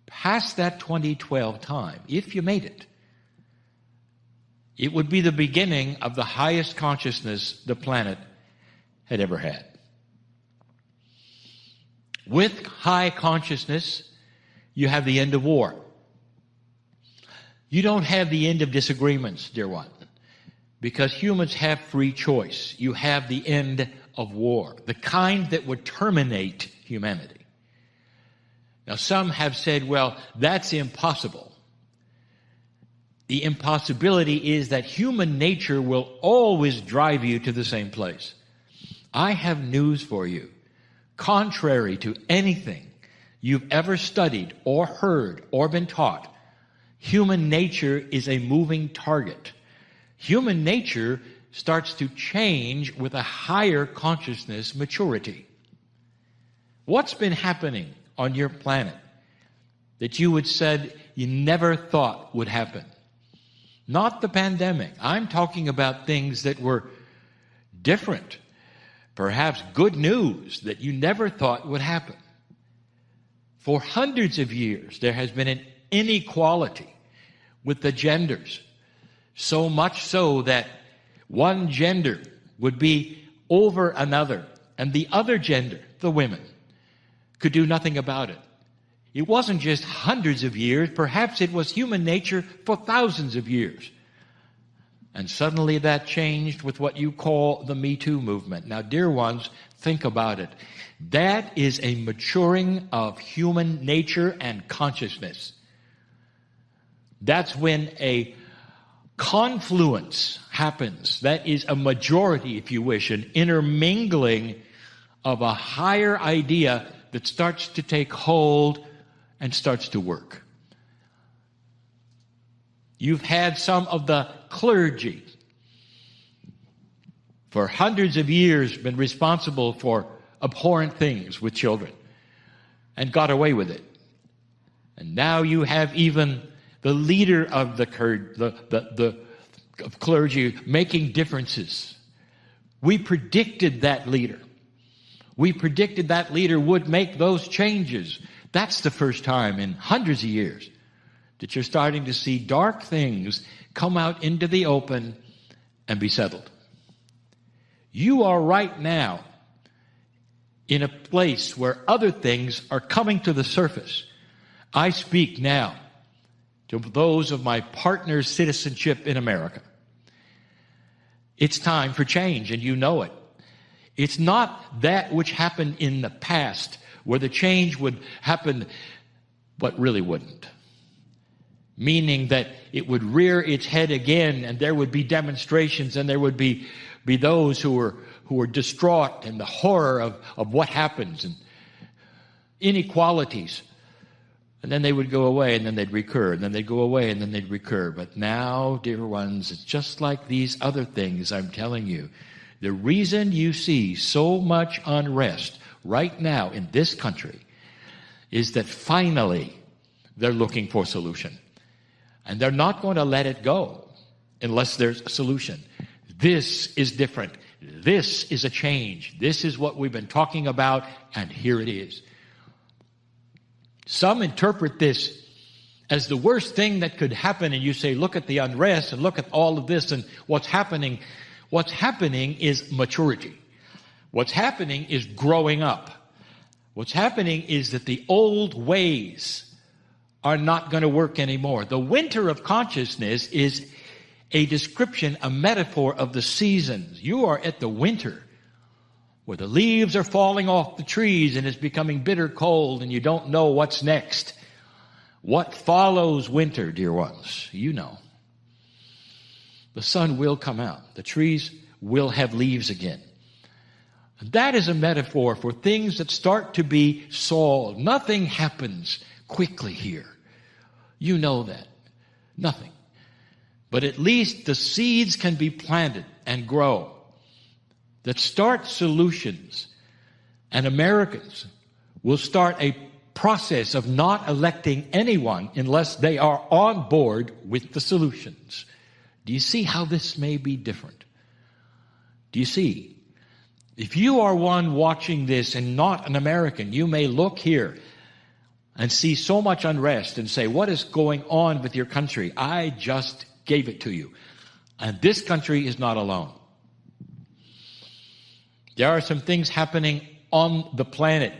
past that 2012 time, if you made it, it would be the beginning of the highest consciousness the planet had ever had. With high consciousness, you have the end of war. You don't have the end of disagreements, dear one, because humans have free choice. You have the end of war, the kind that would terminate humanity. Now, some have said, well, that's impossible. The impossibility is that human nature will always drive you to the same place. I have news for you. Contrary to anything you've ever studied or heard or been taught, human nature is a moving target. Human nature starts to change with a higher consciousness maturity. What's been happening on your planet that you would said you never thought would happen? Not the pandemic. I'm talking about things that were different. Perhaps good news that you never thought would happen. For hundreds of years, there has been an inequality with the genders. So much so that one gender would be over another, and the other gender, the women, could do nothing about it. It wasn't just hundreds of years, perhaps it was human nature for thousands of years. And suddenly that changed with what you call the Me Too movement. Now, dear ones, think about it. That is a maturing of human nature and consciousness. That's when a confluence happens. That is a majority, if you wish, an intermingling of a higher idea that starts to take hold and starts to work. You've had some of the clergy for hundreds of years been responsible for abhorrent things with children and got away with it. And now you have even the leader of the clergy making differences. We predicted that leader. We predicted that leader would make those changes. That's the first time in hundreds of years that you're starting to see dark things come out into the open and be settled. You are right now in a place where other things are coming to the surface. I speak now to those of my partner's citizenship in America. It's time for change, and you know it. It's not that which happened in the past where the change would happen but really wouldn't. Meaning that it would rear its head again and there would be demonstrations and there would be those who were distraught in the horror of what happens and inequalities. And then they would go away and then they'd recur, and then they'd go away and then they'd recur. But now, dear ones, it's just like these other things I'm telling you. The reason you see so much unrest right now in this country is that finally they're looking for a solution. And they're not going to let it go unless there's a solution. This is different. This is a change. This is what we've been talking about, and here it is. Some interpret this as the worst thing that could happen, and you say, look at the unrest and look at all of this and what's happening. What's happening is maturity. What's happening is growing up. What's happening is that the old ways are not going to work anymore. The winter of consciousness is a description, a metaphor of the seasons. You are at the winter where the leaves are falling off the trees and it's becoming bitter cold and you don't know what's next. What follows winter, dear ones? You know. The sun will come out. The trees will have leaves again. That is a metaphor for things that start to be solved. Nothing happens quickly here. You know that. Nothing. But at least the seeds can be planted and grow that start solutions. And Americans will start a process of not electing anyone unless they are on board with the solutions. Do you see how this may be different? Do you see? If you are one watching this and not an American, you may look here and see so much unrest and say, what is going on with your country? I just gave it to you. And this country is not alone. There are some things happening on the planet,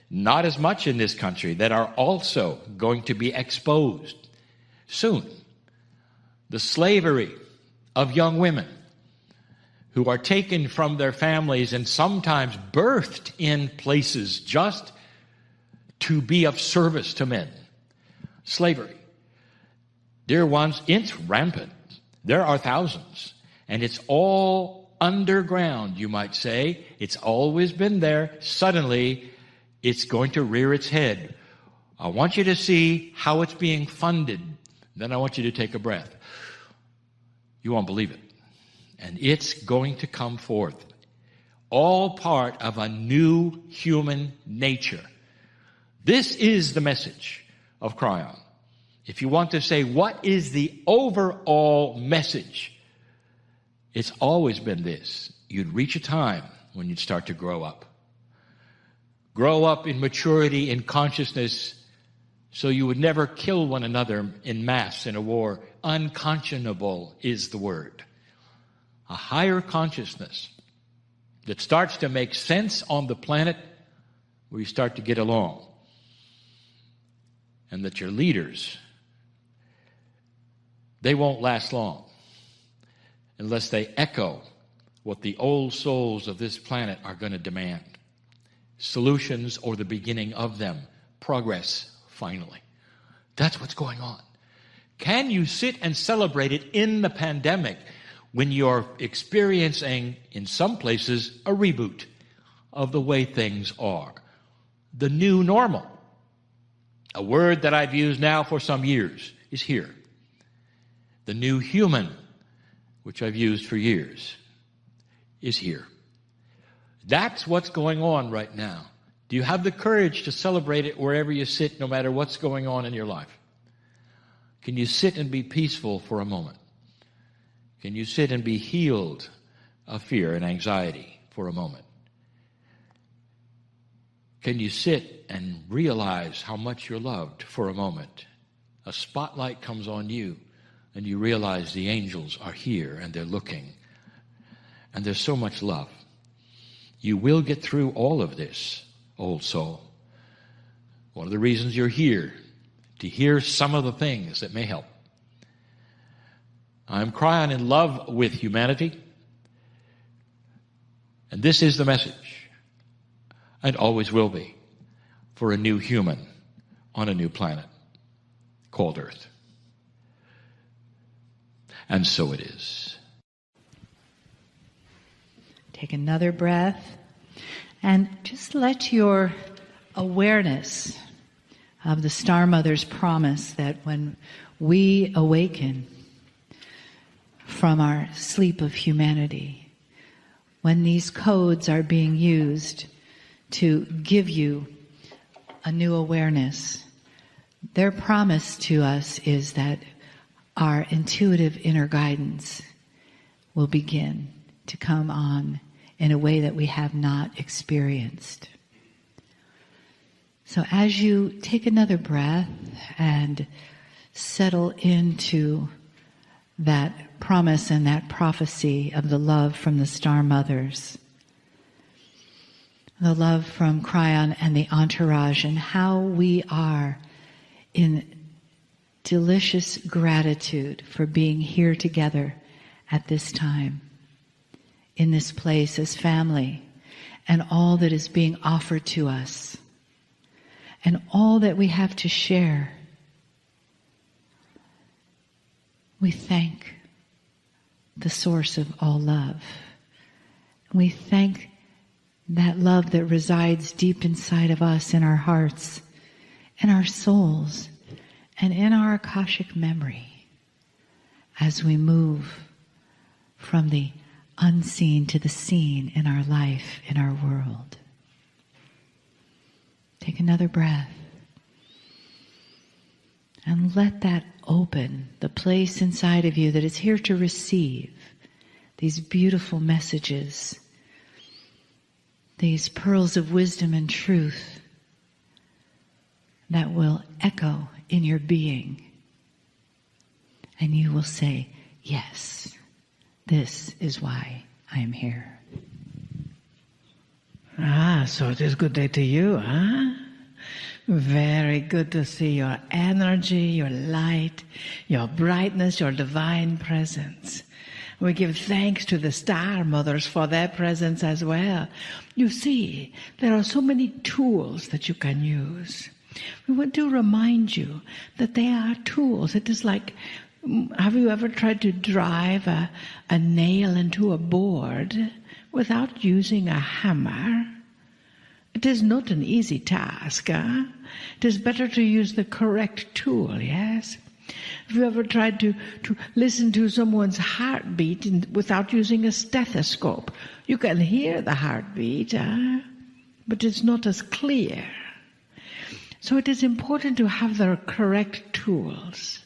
not as much in this country, that are also going to be exposed soon. The slavery of young women who are taken from their families and sometimes birthed in places just to be of service to men. Slavery. Dear ones, it's rampant. There are thousands. And it's all underground, you might say. It's always been there. Suddenly, it's going to rear its head. I want you to see how it's being funded. Then I want you to take a breath. You won't believe it. And it's going to come forth. All part of a new human nature. This is the message of Kryon. If you want to say, what is the overall message? It's always been this. You'd reach a time when you'd start to grow up. Grow up in maturity, in consciousness, so you would never kill one another in mass in a war. Unconscionable is the word. A higher consciousness that starts to make sense on the planet where you start to get along. And that your leaders, they won't last long unless they echo what the old souls of this planet are going to demand. Solutions or the beginning of them. Progress, finally. That's what's going on. Can you sit and celebrate it in the pandemic when you're experiencing, in some places, a reboot of the way things are? The new normal. A word that I've used now for some years is here. The new human, which I've used for years, is here. That's what's going on right now. Do you have the courage to celebrate it wherever you sit, no matter what's going on in your life? Can you sit and be peaceful for a moment? Can you sit and be healed of fear and anxiety for a moment? Can you sit and realize how much you're loved for a moment? A spotlight comes on you, and you realize the angels are here, and they're looking. And there's so much love. You will get through all of this, old soul. One of the reasons you're here, to hear some of the things that may help. I'm Kryon in love with humanity. And this is the message, and always will be, for a new human on a new planet called Earth. And so it is. Take another breath and just let your awareness of the Star Mother's promise that when we awaken from our sleep of humanity, when these codes are being used to give you a new awareness, their promise to us is that our intuitive inner guidance will begin to come on in a way that we have not experienced. So as you take another breath and settle into that promise and that prophecy of the love from the Star Mothers, the love from Kryon and the entourage, and how we are in delicious gratitude for being here together at this time, in this place as family, and all that is being offered to us, and all that we have to share. We thank the source of all love. We thank that love that resides deep inside of us, in our hearts, in our souls, and in our Akashic memory, as we move from the unseen to the seen in our life, in our world. Take another breath. And let that open the place inside of you that is here to receive these beautiful messages, these pearls of wisdom and truth that will echo in your being. And you will say, yes, this is why I am here. So it is good day to you, huh? Very good to see your energy, your light, your brightness, your divine presence. We give thanks to the star mothers for their presence as well. You see, there are so many tools that you can use. We want to remind you that they are tools. It is like, have you ever tried to drive a nail into a board without using a hammer? It is not an easy task. It is better to use the correct tool, yes? Have you ever tried to listen to someone's heartbeat without using a stethoscope? You can hear the heartbeat, but it's not as clear. So it is important to have the correct tools.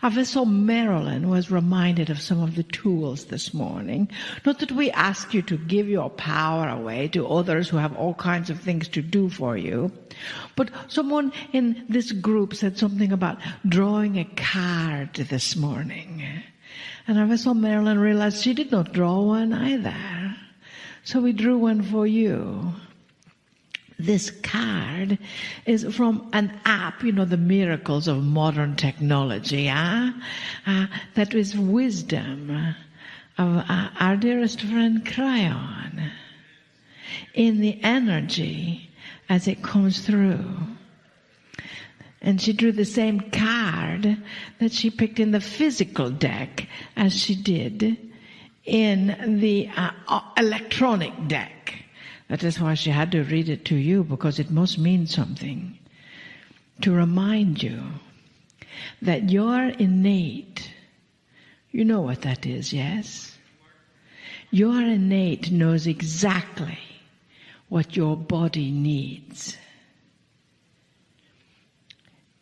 Our vessel Marilyn was reminded of some of the tools this morning. Not that we ask you to give your power away to others who have all kinds of things to do for you, but someone in this group said something about drawing a card this morning. And our vessel Marilyn realized she did not draw one either. So we drew one for you. This card is from an app, the miracles of modern technology, that is wisdom of our dearest friend Kryon in the energy as it comes through. And she drew the same card that she picked in the physical deck as she did in the electronic deck. That is why she had to read it to you, because it must mean something. To remind you that your innate, you know what that is, yes? Your innate knows exactly what your body needs.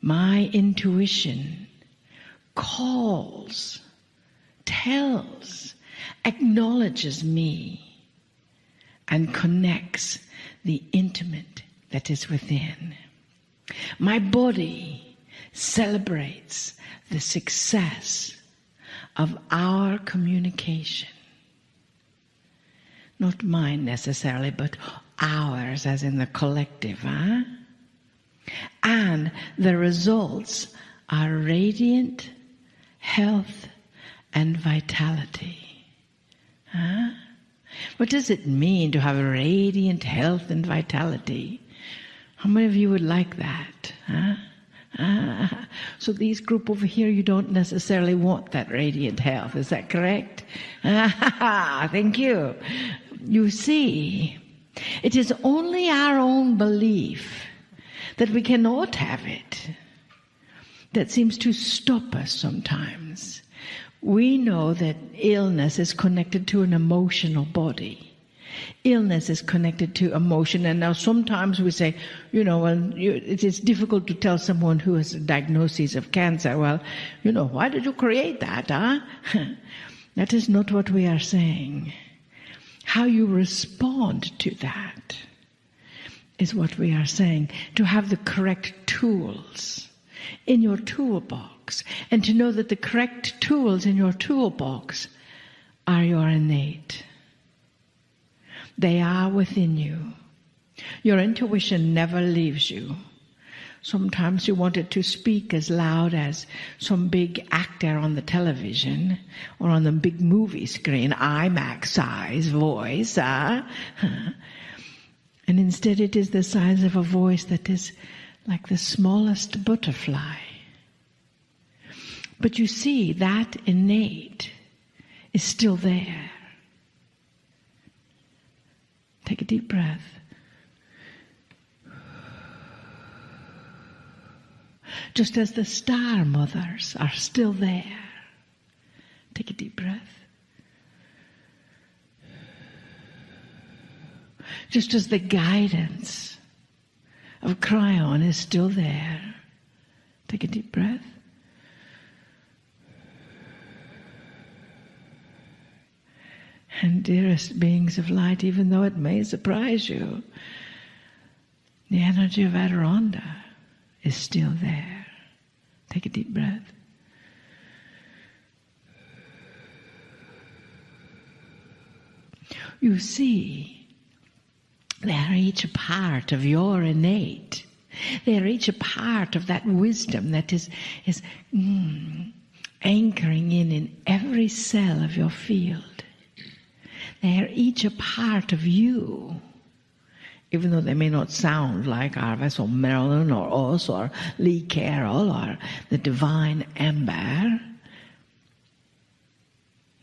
My intuition calls, tells, acknowledges me, and connects the intimate that is within. My body celebrates the success of our communication. Not mine necessarily, but ours as in the collective, And the results are radiant health and vitality. What does it mean to have radiant health and vitality? How many of you would like that? So these group over here, you don't necessarily want that radiant health. Is that correct? Thank you. You see, it is only our own belief that we cannot have it that seems to stop us sometimes. We know that illness is connected to an emotional body. Illness is connected to emotion. And now sometimes we say, it is difficult to tell someone who has a diagnosis of cancer, well, why did you create that, That is not what we are saying. How you respond to that is what we are saying. To have the correct tools in your toolbox, and to know that the correct tools in your toolbox are your innate. They are within you. Your intuition never leaves you. Sometimes you want it to speak as loud as some big actor on the television or on the big movie screen, IMAX size voice. And instead it is the size of a voice that is like the smallest butterfly. But you see, that innate is still there. Take a deep breath. Just as the star mothers are still there. Take a deep breath. Just as the guidance of Kryon is still there. Take a deep breath. And dearest beings of light, even though it may surprise you, the energy of Adironda is still there. Take a deep breath. You see, they are each a part of your innate. They are each a part of that wisdom that is anchoring in every cell of your field. They are each a part of you, even though they may not sound like Arvis or Marilyn or us or Lee Carroll or the divine Amber.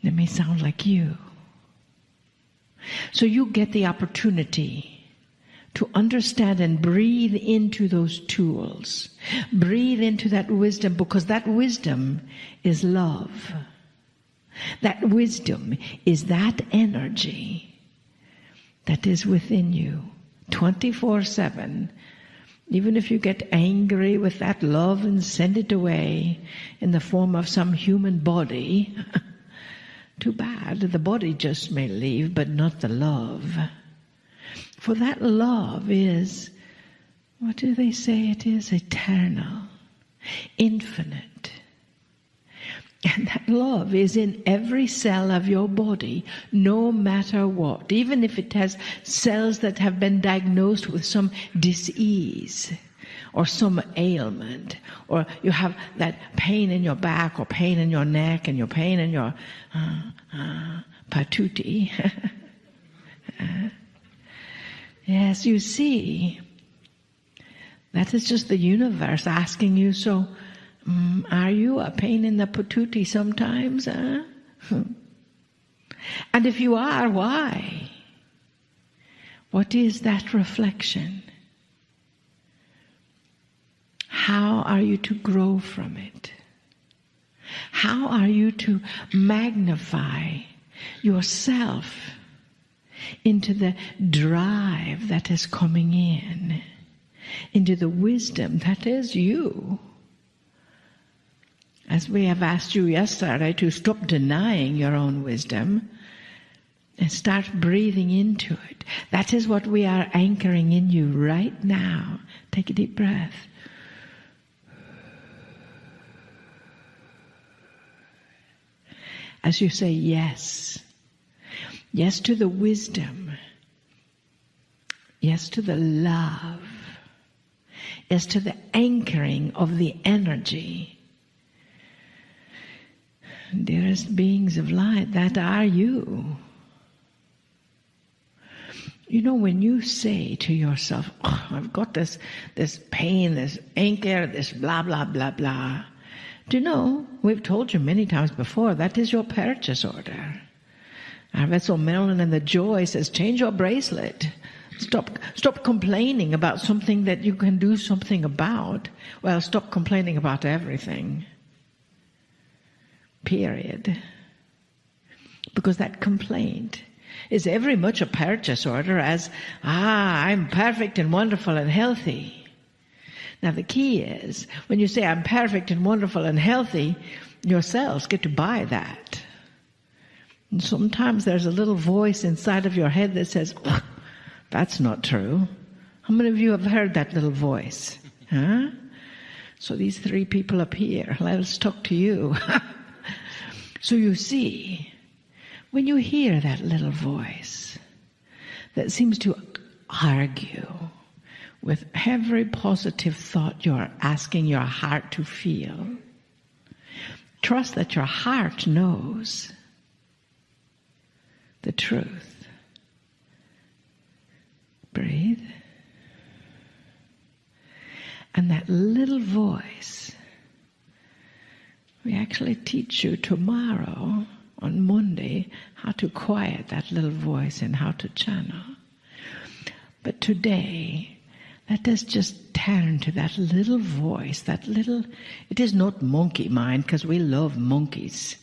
They may sound like you. So you get the opportunity to understand and breathe into those tools. Breathe into that wisdom, because that wisdom is love. That wisdom is that energy that is within you 24/7. Even if you get angry with that love and send it away in the form of some human body, too bad, the body just may leave, but not the love. For that love is, what do they say it is? Eternal, infinite. And that love is in every cell of your body, no matter what. Even if it has cells that have been diagnosed with some disease or some ailment, or you have that pain in your back or pain in your neck and your pain in your patootie. Yes, you see, that is just the universe asking you, so are you a pain in the patootie sometimes? Huh? And if you are, why? What is that reflection? How are you to grow from it? How are you to magnify yourself into the drive that is coming in, into the wisdom that is you? As we have asked you yesterday to stop denying your own wisdom and start breathing into it. That is what we are anchoring in you right now. Take a deep breath. As you say yes. Yes to the wisdom. Yes to the love. Yes to the anchoring of the energy. Dearest beings of light, that are you. You know, when you say to yourself, oh, I've got this pain, this anchor, this blah, blah, blah, blah. Do you know, we've told you many times before, that is your purchase order. Our vessel Marilyn and the Joy says, change your bracelet. Stop complaining about something that you can do something about. Well, stop complaining about everything. Period. Because that complaint is every much a purchase order as, I'm perfect and wonderful and healthy. Now the key is, when you say I'm perfect and wonderful and healthy, yourselves get to buy that. And sometimes there's a little voice inside of your head that says, that's not true. How many of you have heard that little voice? Huh? So these three people up here, let's talk to you. So you see, when you hear that little voice that seems to argue with every positive thought you're asking your heart to feel, trust that your heart knows the truth. Breathe. And that little voice, we actually teach you tomorrow, on Monday, how to quiet that little voice and how to channel. But today, let us just turn to that little voice, it is not monkey mind, because we love monkeys.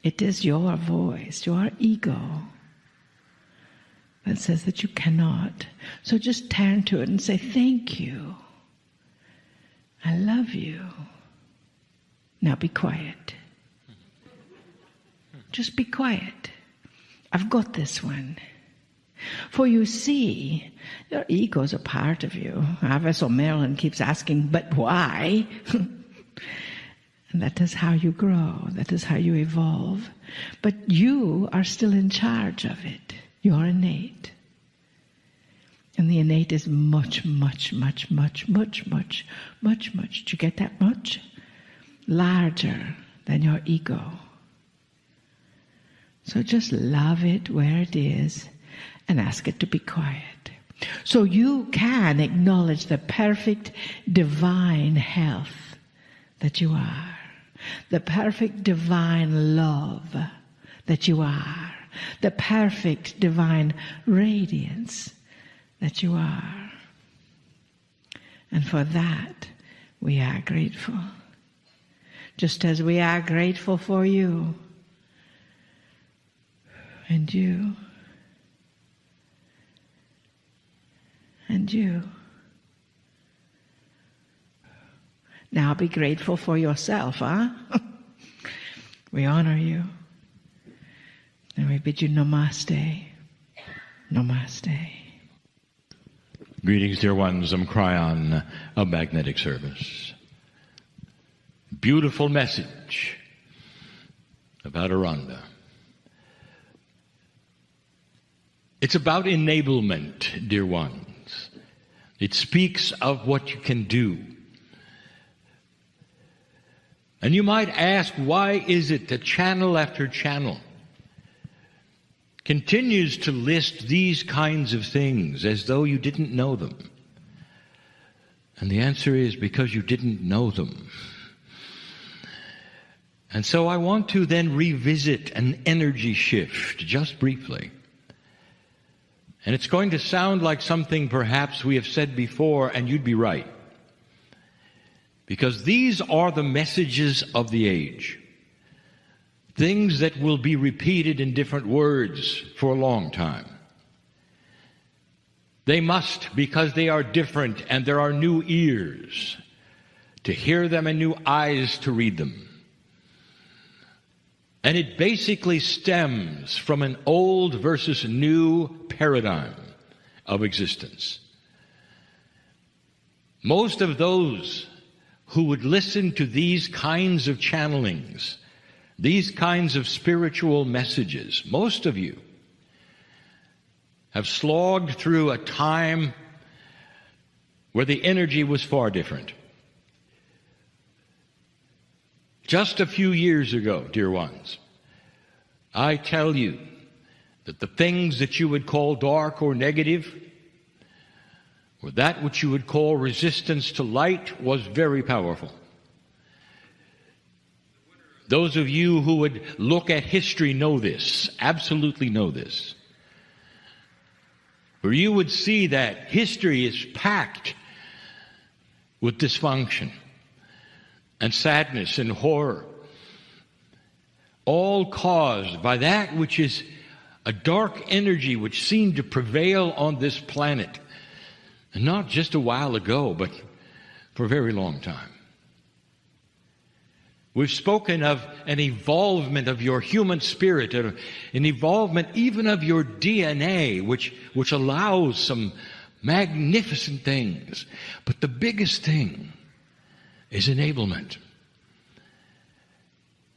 It is your voice, your ego, that says that you cannot. So just turn to it and say, thank you. I love you. Now be quiet. Just be quiet. I've got this one. For you see, your ego's a part of you. Vessel Marilyn keeps asking, but why? And that is how you grow. That is how you evolve. But you are still in charge of it. You're innate. And the innate is much, much, much, much, much, much, much, much. Do you get that much? Larger than your ego. So just love it where it is and ask it to be quiet. So you can acknowledge the perfect divine health that you are. The perfect divine love that you are. The perfect divine radiance that you are. And for that, we are grateful. Just as we are grateful for you. And you. And you. Now be grateful for yourself, huh? We honor you. And we bid you namaste. Namaste. Greetings, dear ones. I'm Kryon of Magnetic Service. Beautiful message about Aranda. It's about enablement, dear ones. It speaks of what you can do. And you might ask, why is it that channel after channel continues to list these kinds of things as though you didn't know them? And the answer is because you didn't know them. And so I want to then revisit an energy shift, just briefly. And it's going to sound like something perhaps we have said before, and you'd be right. Because these are the messages of the age. Things that will be repeated in different words for a long time. They must, because they are different and there are new ears to hear them and new eyes to read them. And it basically stems from an old versus new paradigm of existence. Most of those who would listen to these kinds of channelings, these kinds of spiritual messages, most of you have slogged through a time where the energy was far different. Just a few years ago, dear ones, I tell you that the things that you would call dark or negative, or that which you would call resistance to light, was very powerful. Those of you who would look at history know this, absolutely know this. Where you would see that history is packed with dysfunction and sadness and horror, all caused by that which is a dark energy which seemed to prevail on this planet, and not just a while ago, but for a very long time. We've spoken of an evolvement of your human spirit, an evolvement even of your DNA, which allows some magnificent things. But the biggest thing is enablement.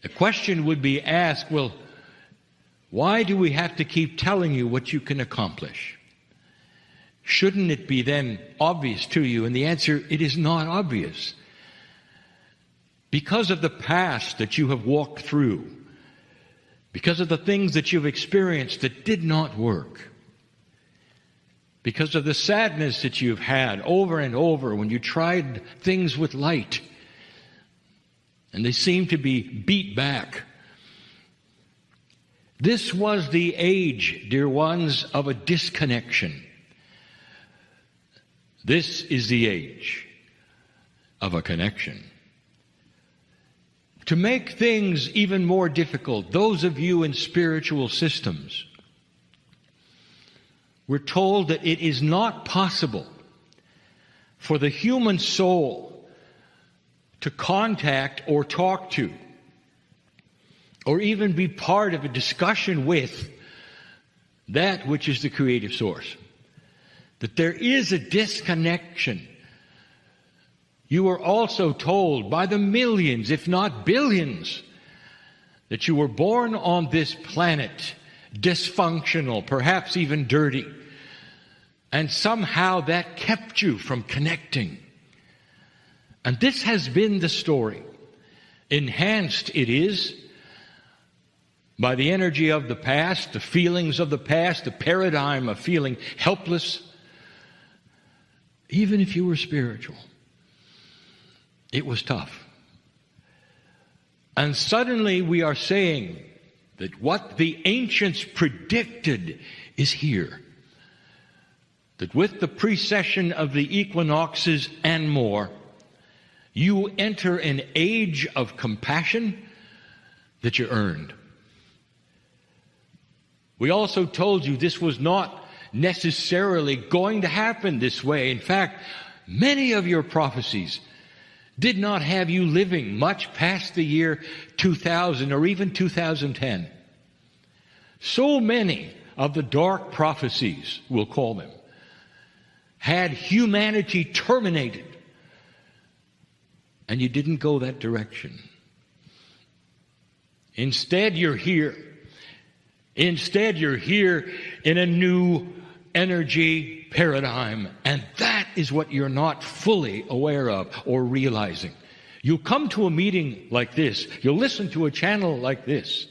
The question would be asked, well, why do we have to keep telling you what you can accomplish? Shouldn't it be then obvious to you? And the answer, it is not obvious. Because of the past that you have walked through, because of the things that you've experienced that did not work, because of the sadness that you've had over and over when you tried things with light, and they seem to be beat back. This was the age, dear ones, of a disconnection. This is the age of a connection. To make things even more difficult, those of you in spiritual systems, we're told that it is not possible for the human soul to contact or talk to, or even be part of a discussion with that which is the creative source. That there is a disconnection. You were also told by the millions, if not billions, that you were born on this planet dysfunctional, perhaps even dirty. And somehow that kept you from connecting. And this has been the story. Enhanced it is by the energy of the past, the feelings of the past, the paradigm of feeling helpless. Even if you were spiritual, it was tough. And suddenly we are saying that what the ancients predicted is here. That with the precession of the equinoxes and more, you enter an age of compassion that you earned. We also told you this was not necessarily going to happen this way. In fact, many of your prophecies did not have you living much past the year 2000 or even 2010. So many of the dark prophecies, we'll call them, had humanity terminated. And you didn't go that direction. Instead, you're here. Instead, you're here in a new energy paradigm. And that is what you're not fully aware of or realizing. You'll come to a meeting like this. You'll listen to a channel like this.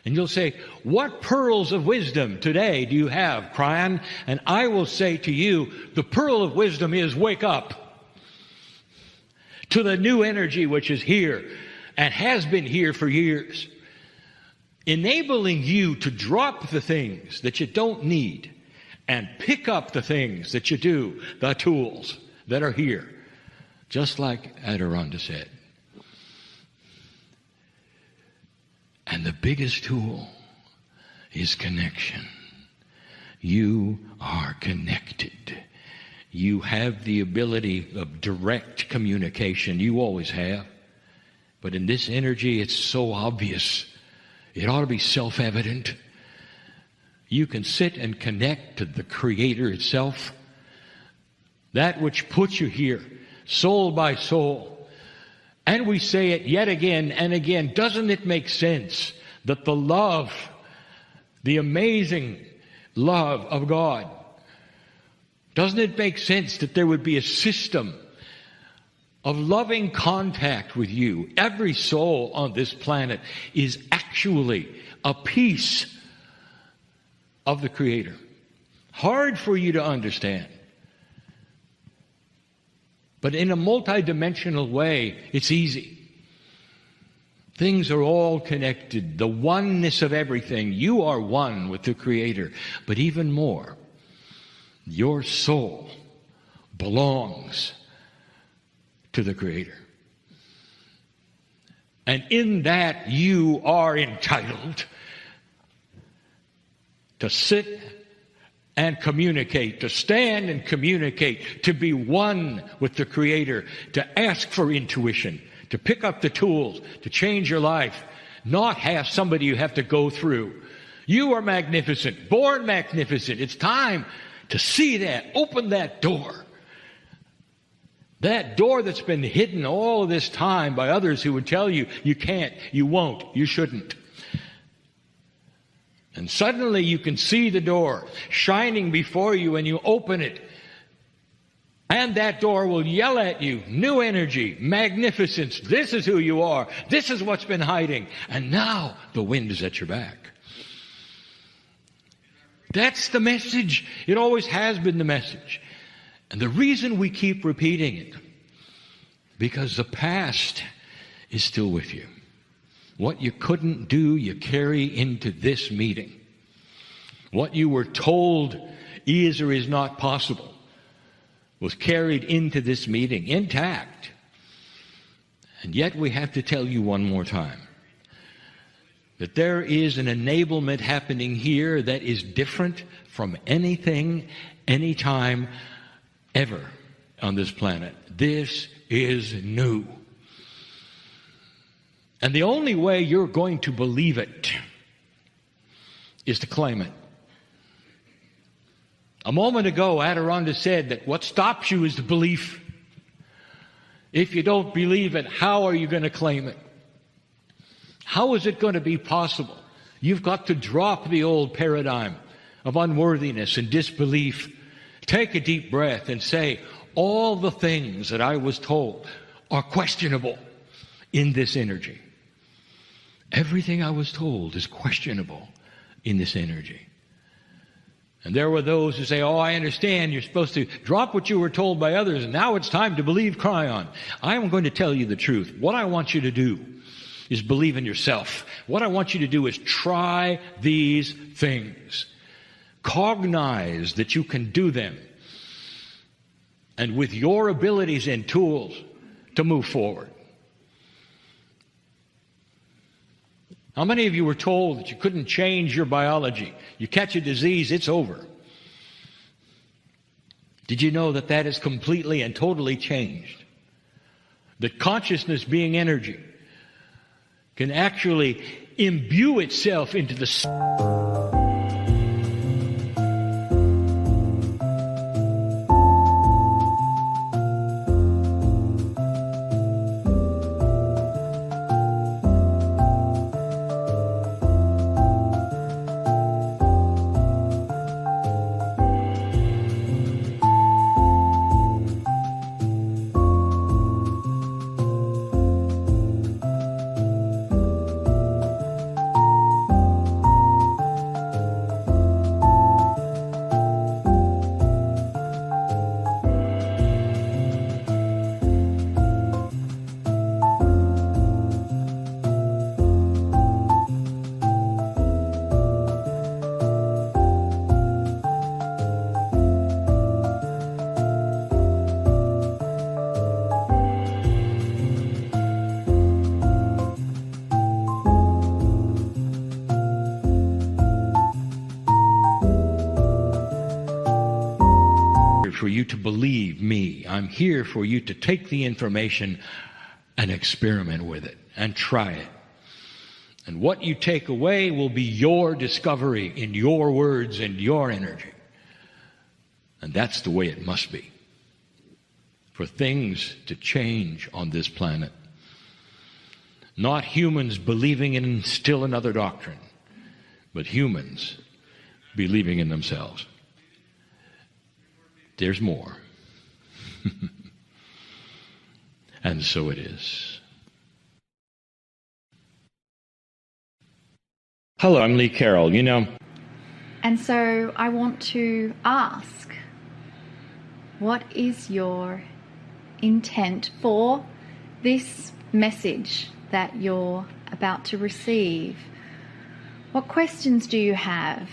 And you'll say, what pearls of wisdom today do you have, Kryon? And I will say to you, the pearl of wisdom is wake up to the new energy which is here and has been here for years, enabling you to drop the things that you don't need and pick up the things that you do, the tools that are here, just like Adironda said. And the biggest tool is connection. You are connected. You have the ability of direct communication. You always have. But in this energy, it's so obvious. It ought to be self-evident. You can sit and connect to the Creator itself. That which puts you here, soul by soul. And we say it yet again and again. Doesn't it make sense that the love, the amazing love of God, doesn't it make sense that there would be a system of loving contact with you? Every soul on this planet is actually a piece of the Creator. Hard for you to understand. But in a multidimensional way, it's easy. Things are all connected. The oneness of everything. You are one with the Creator. But even more, your soul belongs to the Creator. And in that, you are entitled to sit and communicate, to stand and communicate, to be one with the Creator, to ask for intuition, to pick up the tools, to change your life, not have somebody you have to go through. You are magnificent, born magnificent. It's time to see that, open that door. That door that's been hidden all of this time by others who would tell you, you can't, you won't, you shouldn't. And suddenly you can see the door shining before you and you open it. And that door will yell at you, new energy, magnificence, this is who you are, this is what's been hiding. And now the wind is at your back. That's the message. It always has been the message. And the reason we keep repeating it, because the past is still with you. What you couldn't do, you carry into this meeting. What you were told is or is not possible was carried into this meeting intact. And yet we have to tell you one more time that there is an enablement happening here that is different from anything, anytime, ever on this planet. This is new. And the only way you're going to believe it is to claim it. A moment ago, Adironda said that what stops you is the belief. If you don't believe it, how are you going to claim it? How is it going to be possible? You've got to drop the old paradigm of unworthiness and disbelief. Take a deep breath and say, all the things that I was told are questionable in this energy. Everything I was told is questionable in this energy. And there were those who say, oh, I understand, you're supposed to drop what you were told by others, and now it's time to believe Kryon. I am going to tell you the truth. What I want you to do is believe in yourself. What I want you to do is try these things. Cognize that you can do them. And with your abilities and tools to move forward. How many of you were told that you couldn't change your biology? You catch a disease, it's over. Did you know that that is completely and totally changed? That consciousness, being energy, can actually imbue itself into the... for you to believe me. I'm here for you to take the information and experiment with it and try it. And what you take away will be your discovery in your words and your energy. And that's the way it must be for things to change on this planet. Not humans believing in still another doctrine, but humans believing in themselves. There's more. And so it is. Hello, I'm Lee Carroll. And so I want to ask, what is your intent for this message that you're about to receive? What questions do you have?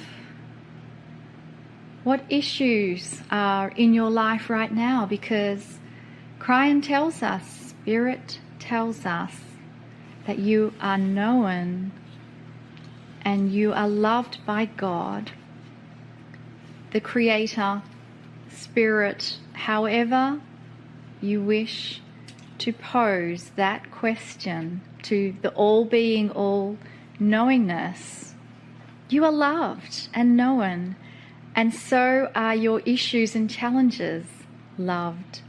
What issues are in your life right now? Because Kryon tells us, Spirit tells us, that you are known and you are loved by God, the Creator, Spirit, however you wish to pose that question to the all-being, all-knowingness. You are loved and known, and so are your issues and challenges loved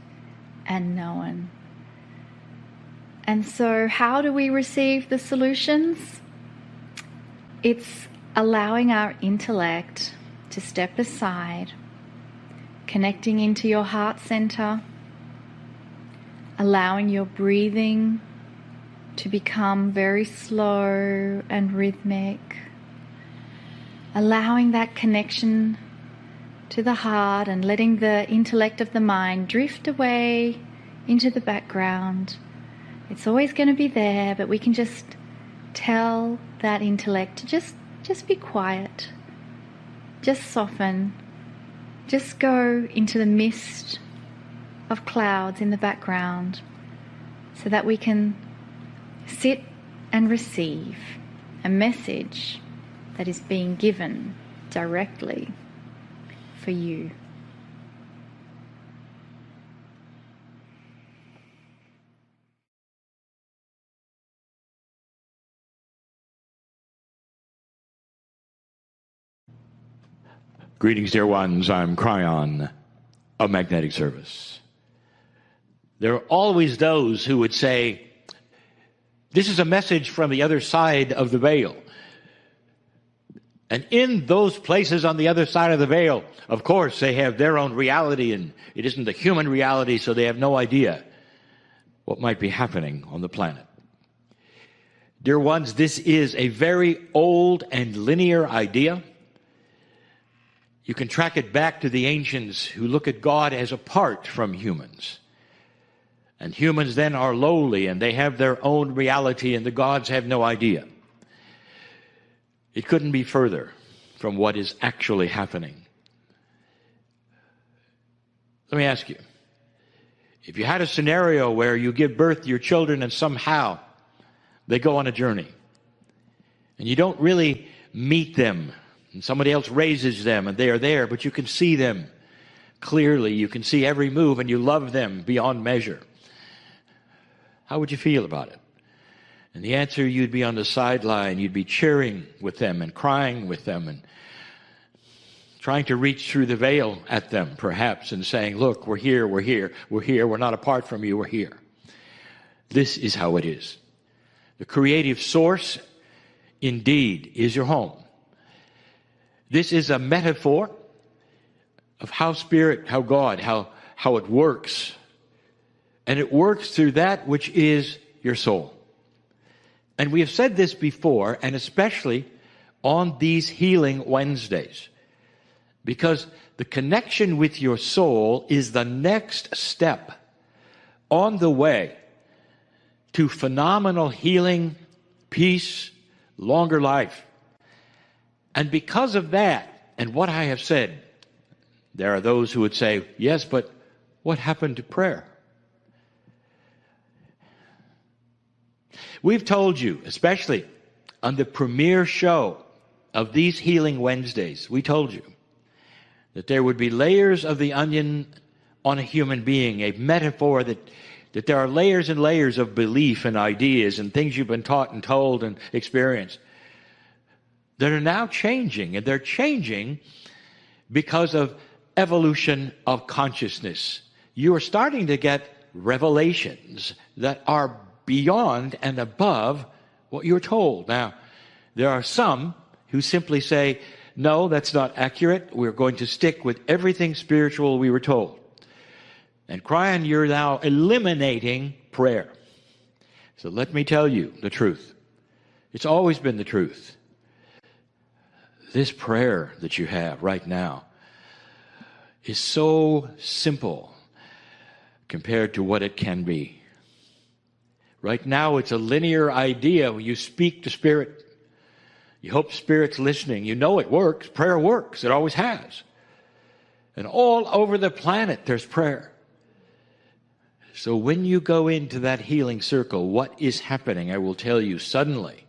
and known. And so how do we receive the solutions? It's allowing our intellect to step aside, connecting into your heart center, allowing your breathing to become very slow and rhythmic, allowing that connection to the heart and letting the intellect of the mind drift away into the background. It's always going to be there, but we can just tell that intellect to just be quiet, just soften, just go into the mist of clouds in the background so that we can sit and receive a message that is being given directly for you. Greetings, dear ones. I'm Kryon of Magnetic Service. There are always those who would say, this is a message from the other side of the veil. And in those places on the other side of the veil, of course, they have their own reality, and it isn't the human reality, so they have no idea what might be happening on the planet. Dear ones, this is a very old and linear idea. You can track it back to the ancients who look at God as apart from humans. And humans then are lowly, and they have their own reality, and the gods have no idea. It couldn't be further from what is actually happening. Let me ask you, if you had a scenario where you give birth to your children and somehow they go on a journey, and you don't really meet them, and somebody else raises them, and they are there, but you can see them clearly, you can see every move, and you love them beyond measure, how would you feel about it? And the answer, you'd be on the sideline, you'd be cheering with them and crying with them and trying to reach through the veil at them, perhaps, and saying, look, we're here, we're here, we're here, we're not apart from you, we're here. This is how it is. The creative source, indeed, is your home. This is a metaphor of how Spirit, how God, how it works. And it works through that which is your soul. And we have said this before, and especially on these Healing Wednesdays, because the connection with your soul is the next step on the way to phenomenal healing, peace, longer life. And because of that, and what I have said, there are those who would say, yes, but what happened to prayer? We've told you, especially on the premiere show of these Healing Wednesdays, we told you that there would be layers of the onion on a human being, a metaphor that there are layers and layers of belief and ideas and things you've been taught and told and experienced that are now changing, and they're changing because of evolution of consciousness. You are starting to get revelations that are beyond and above what you're told. Now, there are some who simply say, no, that's not accurate. We're going to stick with everything spiritual we were told. And Kryon, you're now eliminating prayer. So let me tell you the truth. It's always been the truth. This prayer that you have right now is so simple compared to what it can be. Right now, it's a linear idea. When you speak to Spirit, you hope Spirit's listening. You know it works. Prayer works. It always has. And all over the planet, there's prayer. So when you go into that healing circle, what is happening? I will tell you suddenly.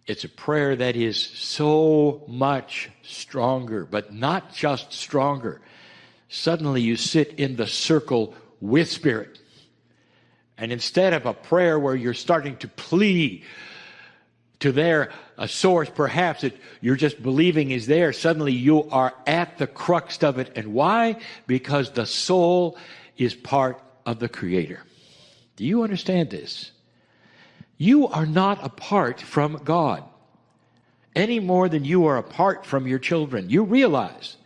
It's a prayer that is so much stronger, but not just stronger. Suddenly you sit in the circle with Spirit. And instead of a prayer where you're starting to plead to a source perhaps that you're just believing is there, suddenly you are at the crux of it. And why? Because the soul is part of the Creator. Do you understand this? You are not apart from God any more than you are apart from your children. You realize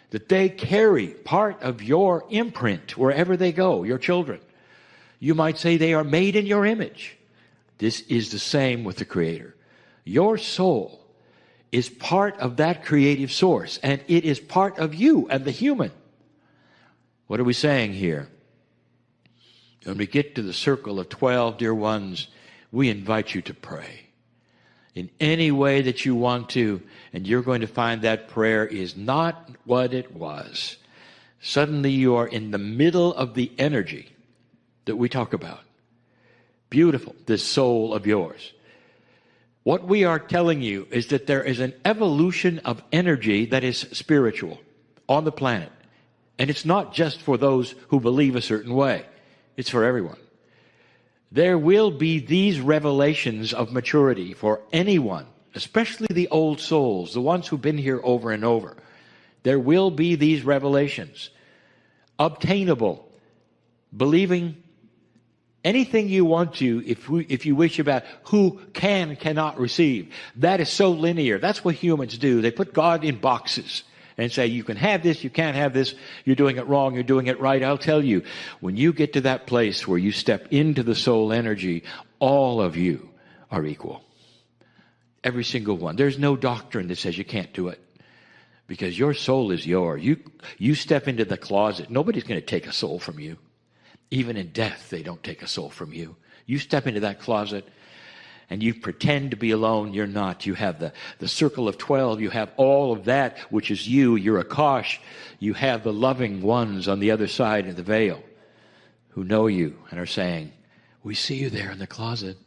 that they carry part of your imprint wherever they go, your children. You might say they are made in your image. This is the same with the Creator. Your soul is part of that creative source, and it is part of you and the human. What are we saying here? When we get to the circle of 12, dear ones, we invite you to pray in any way that you want to, and you're going to find that prayer is not what it was. Suddenly you are in the middle of the energy that we talk about. Beautiful, this soul of yours. What we are telling you is that there is an evolution of energy that is spiritual on the planet. And it's not just for those who believe a certain way. It's for everyone. There will be these revelations of maturity for anyone, especially the old souls, the ones who've been here over and over. There will be these revelations. Obtainable. Believing anything you want to, if you wish, about who cannot receive. That is so linear. That's what humans do. They put God in boxes and say, you can have this, you can't have this, you're doing it wrong, you're doing it right. I'll tell you, when you get to that place where you step into the soul energy, all of you are equal. Every single one. There's no doctrine that says you can't do it. Because your soul is yours. You step into the closet. Nobody's going to take a soul from you. Even in death, they don't take a soul from you. You step into that closet and you pretend to be alone. You're not. You have the circle of 12. You have all of that, which is you. You're Akash. You have the loving ones on the other side of the veil who know you and are saying, we see you there in the closet.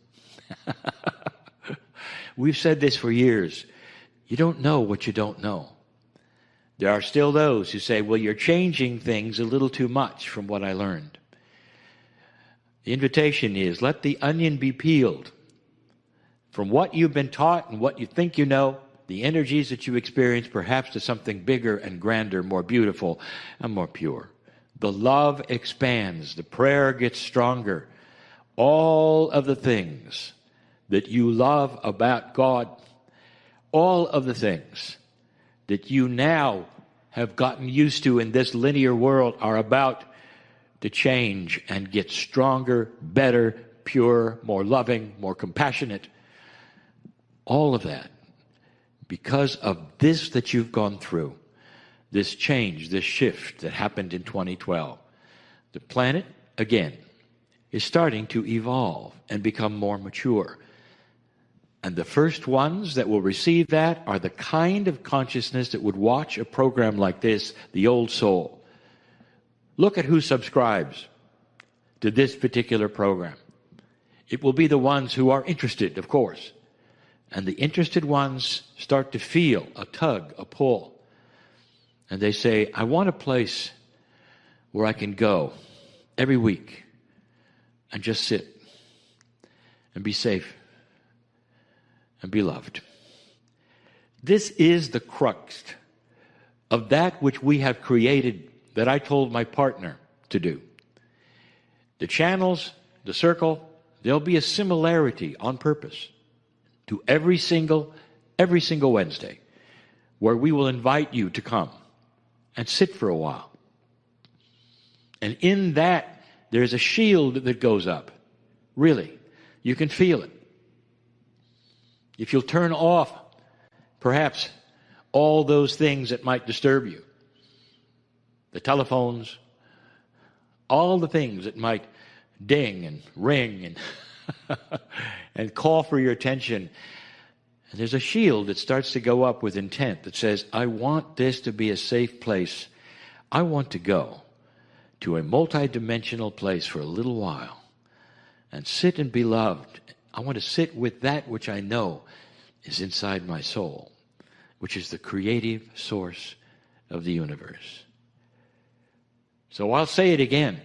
We've said this for years. You don't know what you don't know. There are still those who say, well, you're changing things a little too much from what I learned. The invitation is, let the onion be peeled from what you've been taught and what you think you know, the energies that you experience, perhaps to something bigger and grander, more beautiful and more pure. The love expands. The prayer gets stronger. All of the things that you love about God, all of the things that you now have gotten used to in this linear world are about to change and get stronger, better, pure, more loving, more compassionate. All of that because of this that you've gone through, this change, this shift that happened in 2012. The planet, again, is starting to evolve and become more mature. And the first ones that will receive that are the kind of consciousness that would watch a program like this, the old soul. Look at who subscribes to this particular program. It will be the ones who are interested, of course. And the interested ones start to feel a tug, a pull. And they say, I want a place where I can go every week and just sit and be safe and be loved. This is the crux of that which we have created, that I told my partner to do. The channels, the circle, there'll be a similarity on purpose to every single Wednesday, where we will invite you to come and sit for a while. And in that, there's a shield that goes up. Really, you can feel it. If you'll turn off, perhaps, all those things that might disturb you, the telephones, all the things that might ding and ring and and call for your attention. And there's a shield that starts to go up with intent that says, I want this to be a safe place. I want to go to a multidimensional place for a little while and sit and be loved. I want to sit with that which I know is inside my soul, which is the creative source of the universe. So I'll say it again.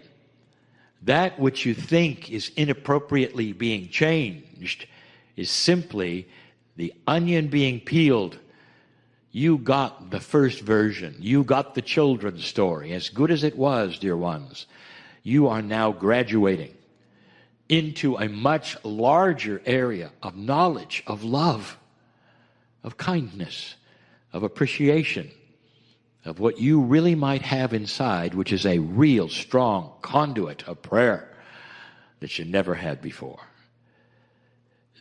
That which you think is inappropriately being changed is simply the onion being peeled. You got the first version. You got the children's story. As good as it was, dear ones, you are now graduating into a much larger area of knowledge, of love, of kindness, of appreciation, of what you really might have inside, which is a real strong conduit of prayer that you never had before.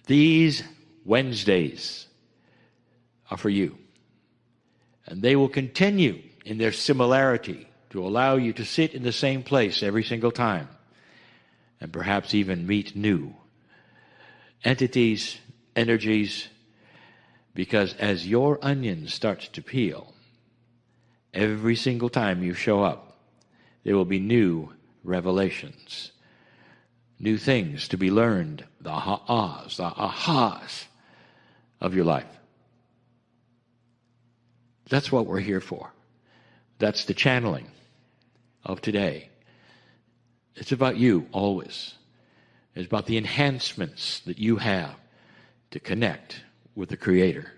These Wednesdays are for you, and they will continue in their similarity to allow you to sit in the same place every single time, and perhaps even meet new entities, energies, because as your onion starts to peel, every single time you show up, there will be new revelations, new things to be learned, the ahas of your life. That's what we're here for. That's the channeling of today. It's about you always. It's about the enhancements that you have to connect with the Creator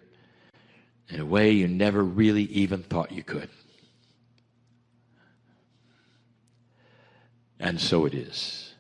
in a way you never really even thought you could. And so it is.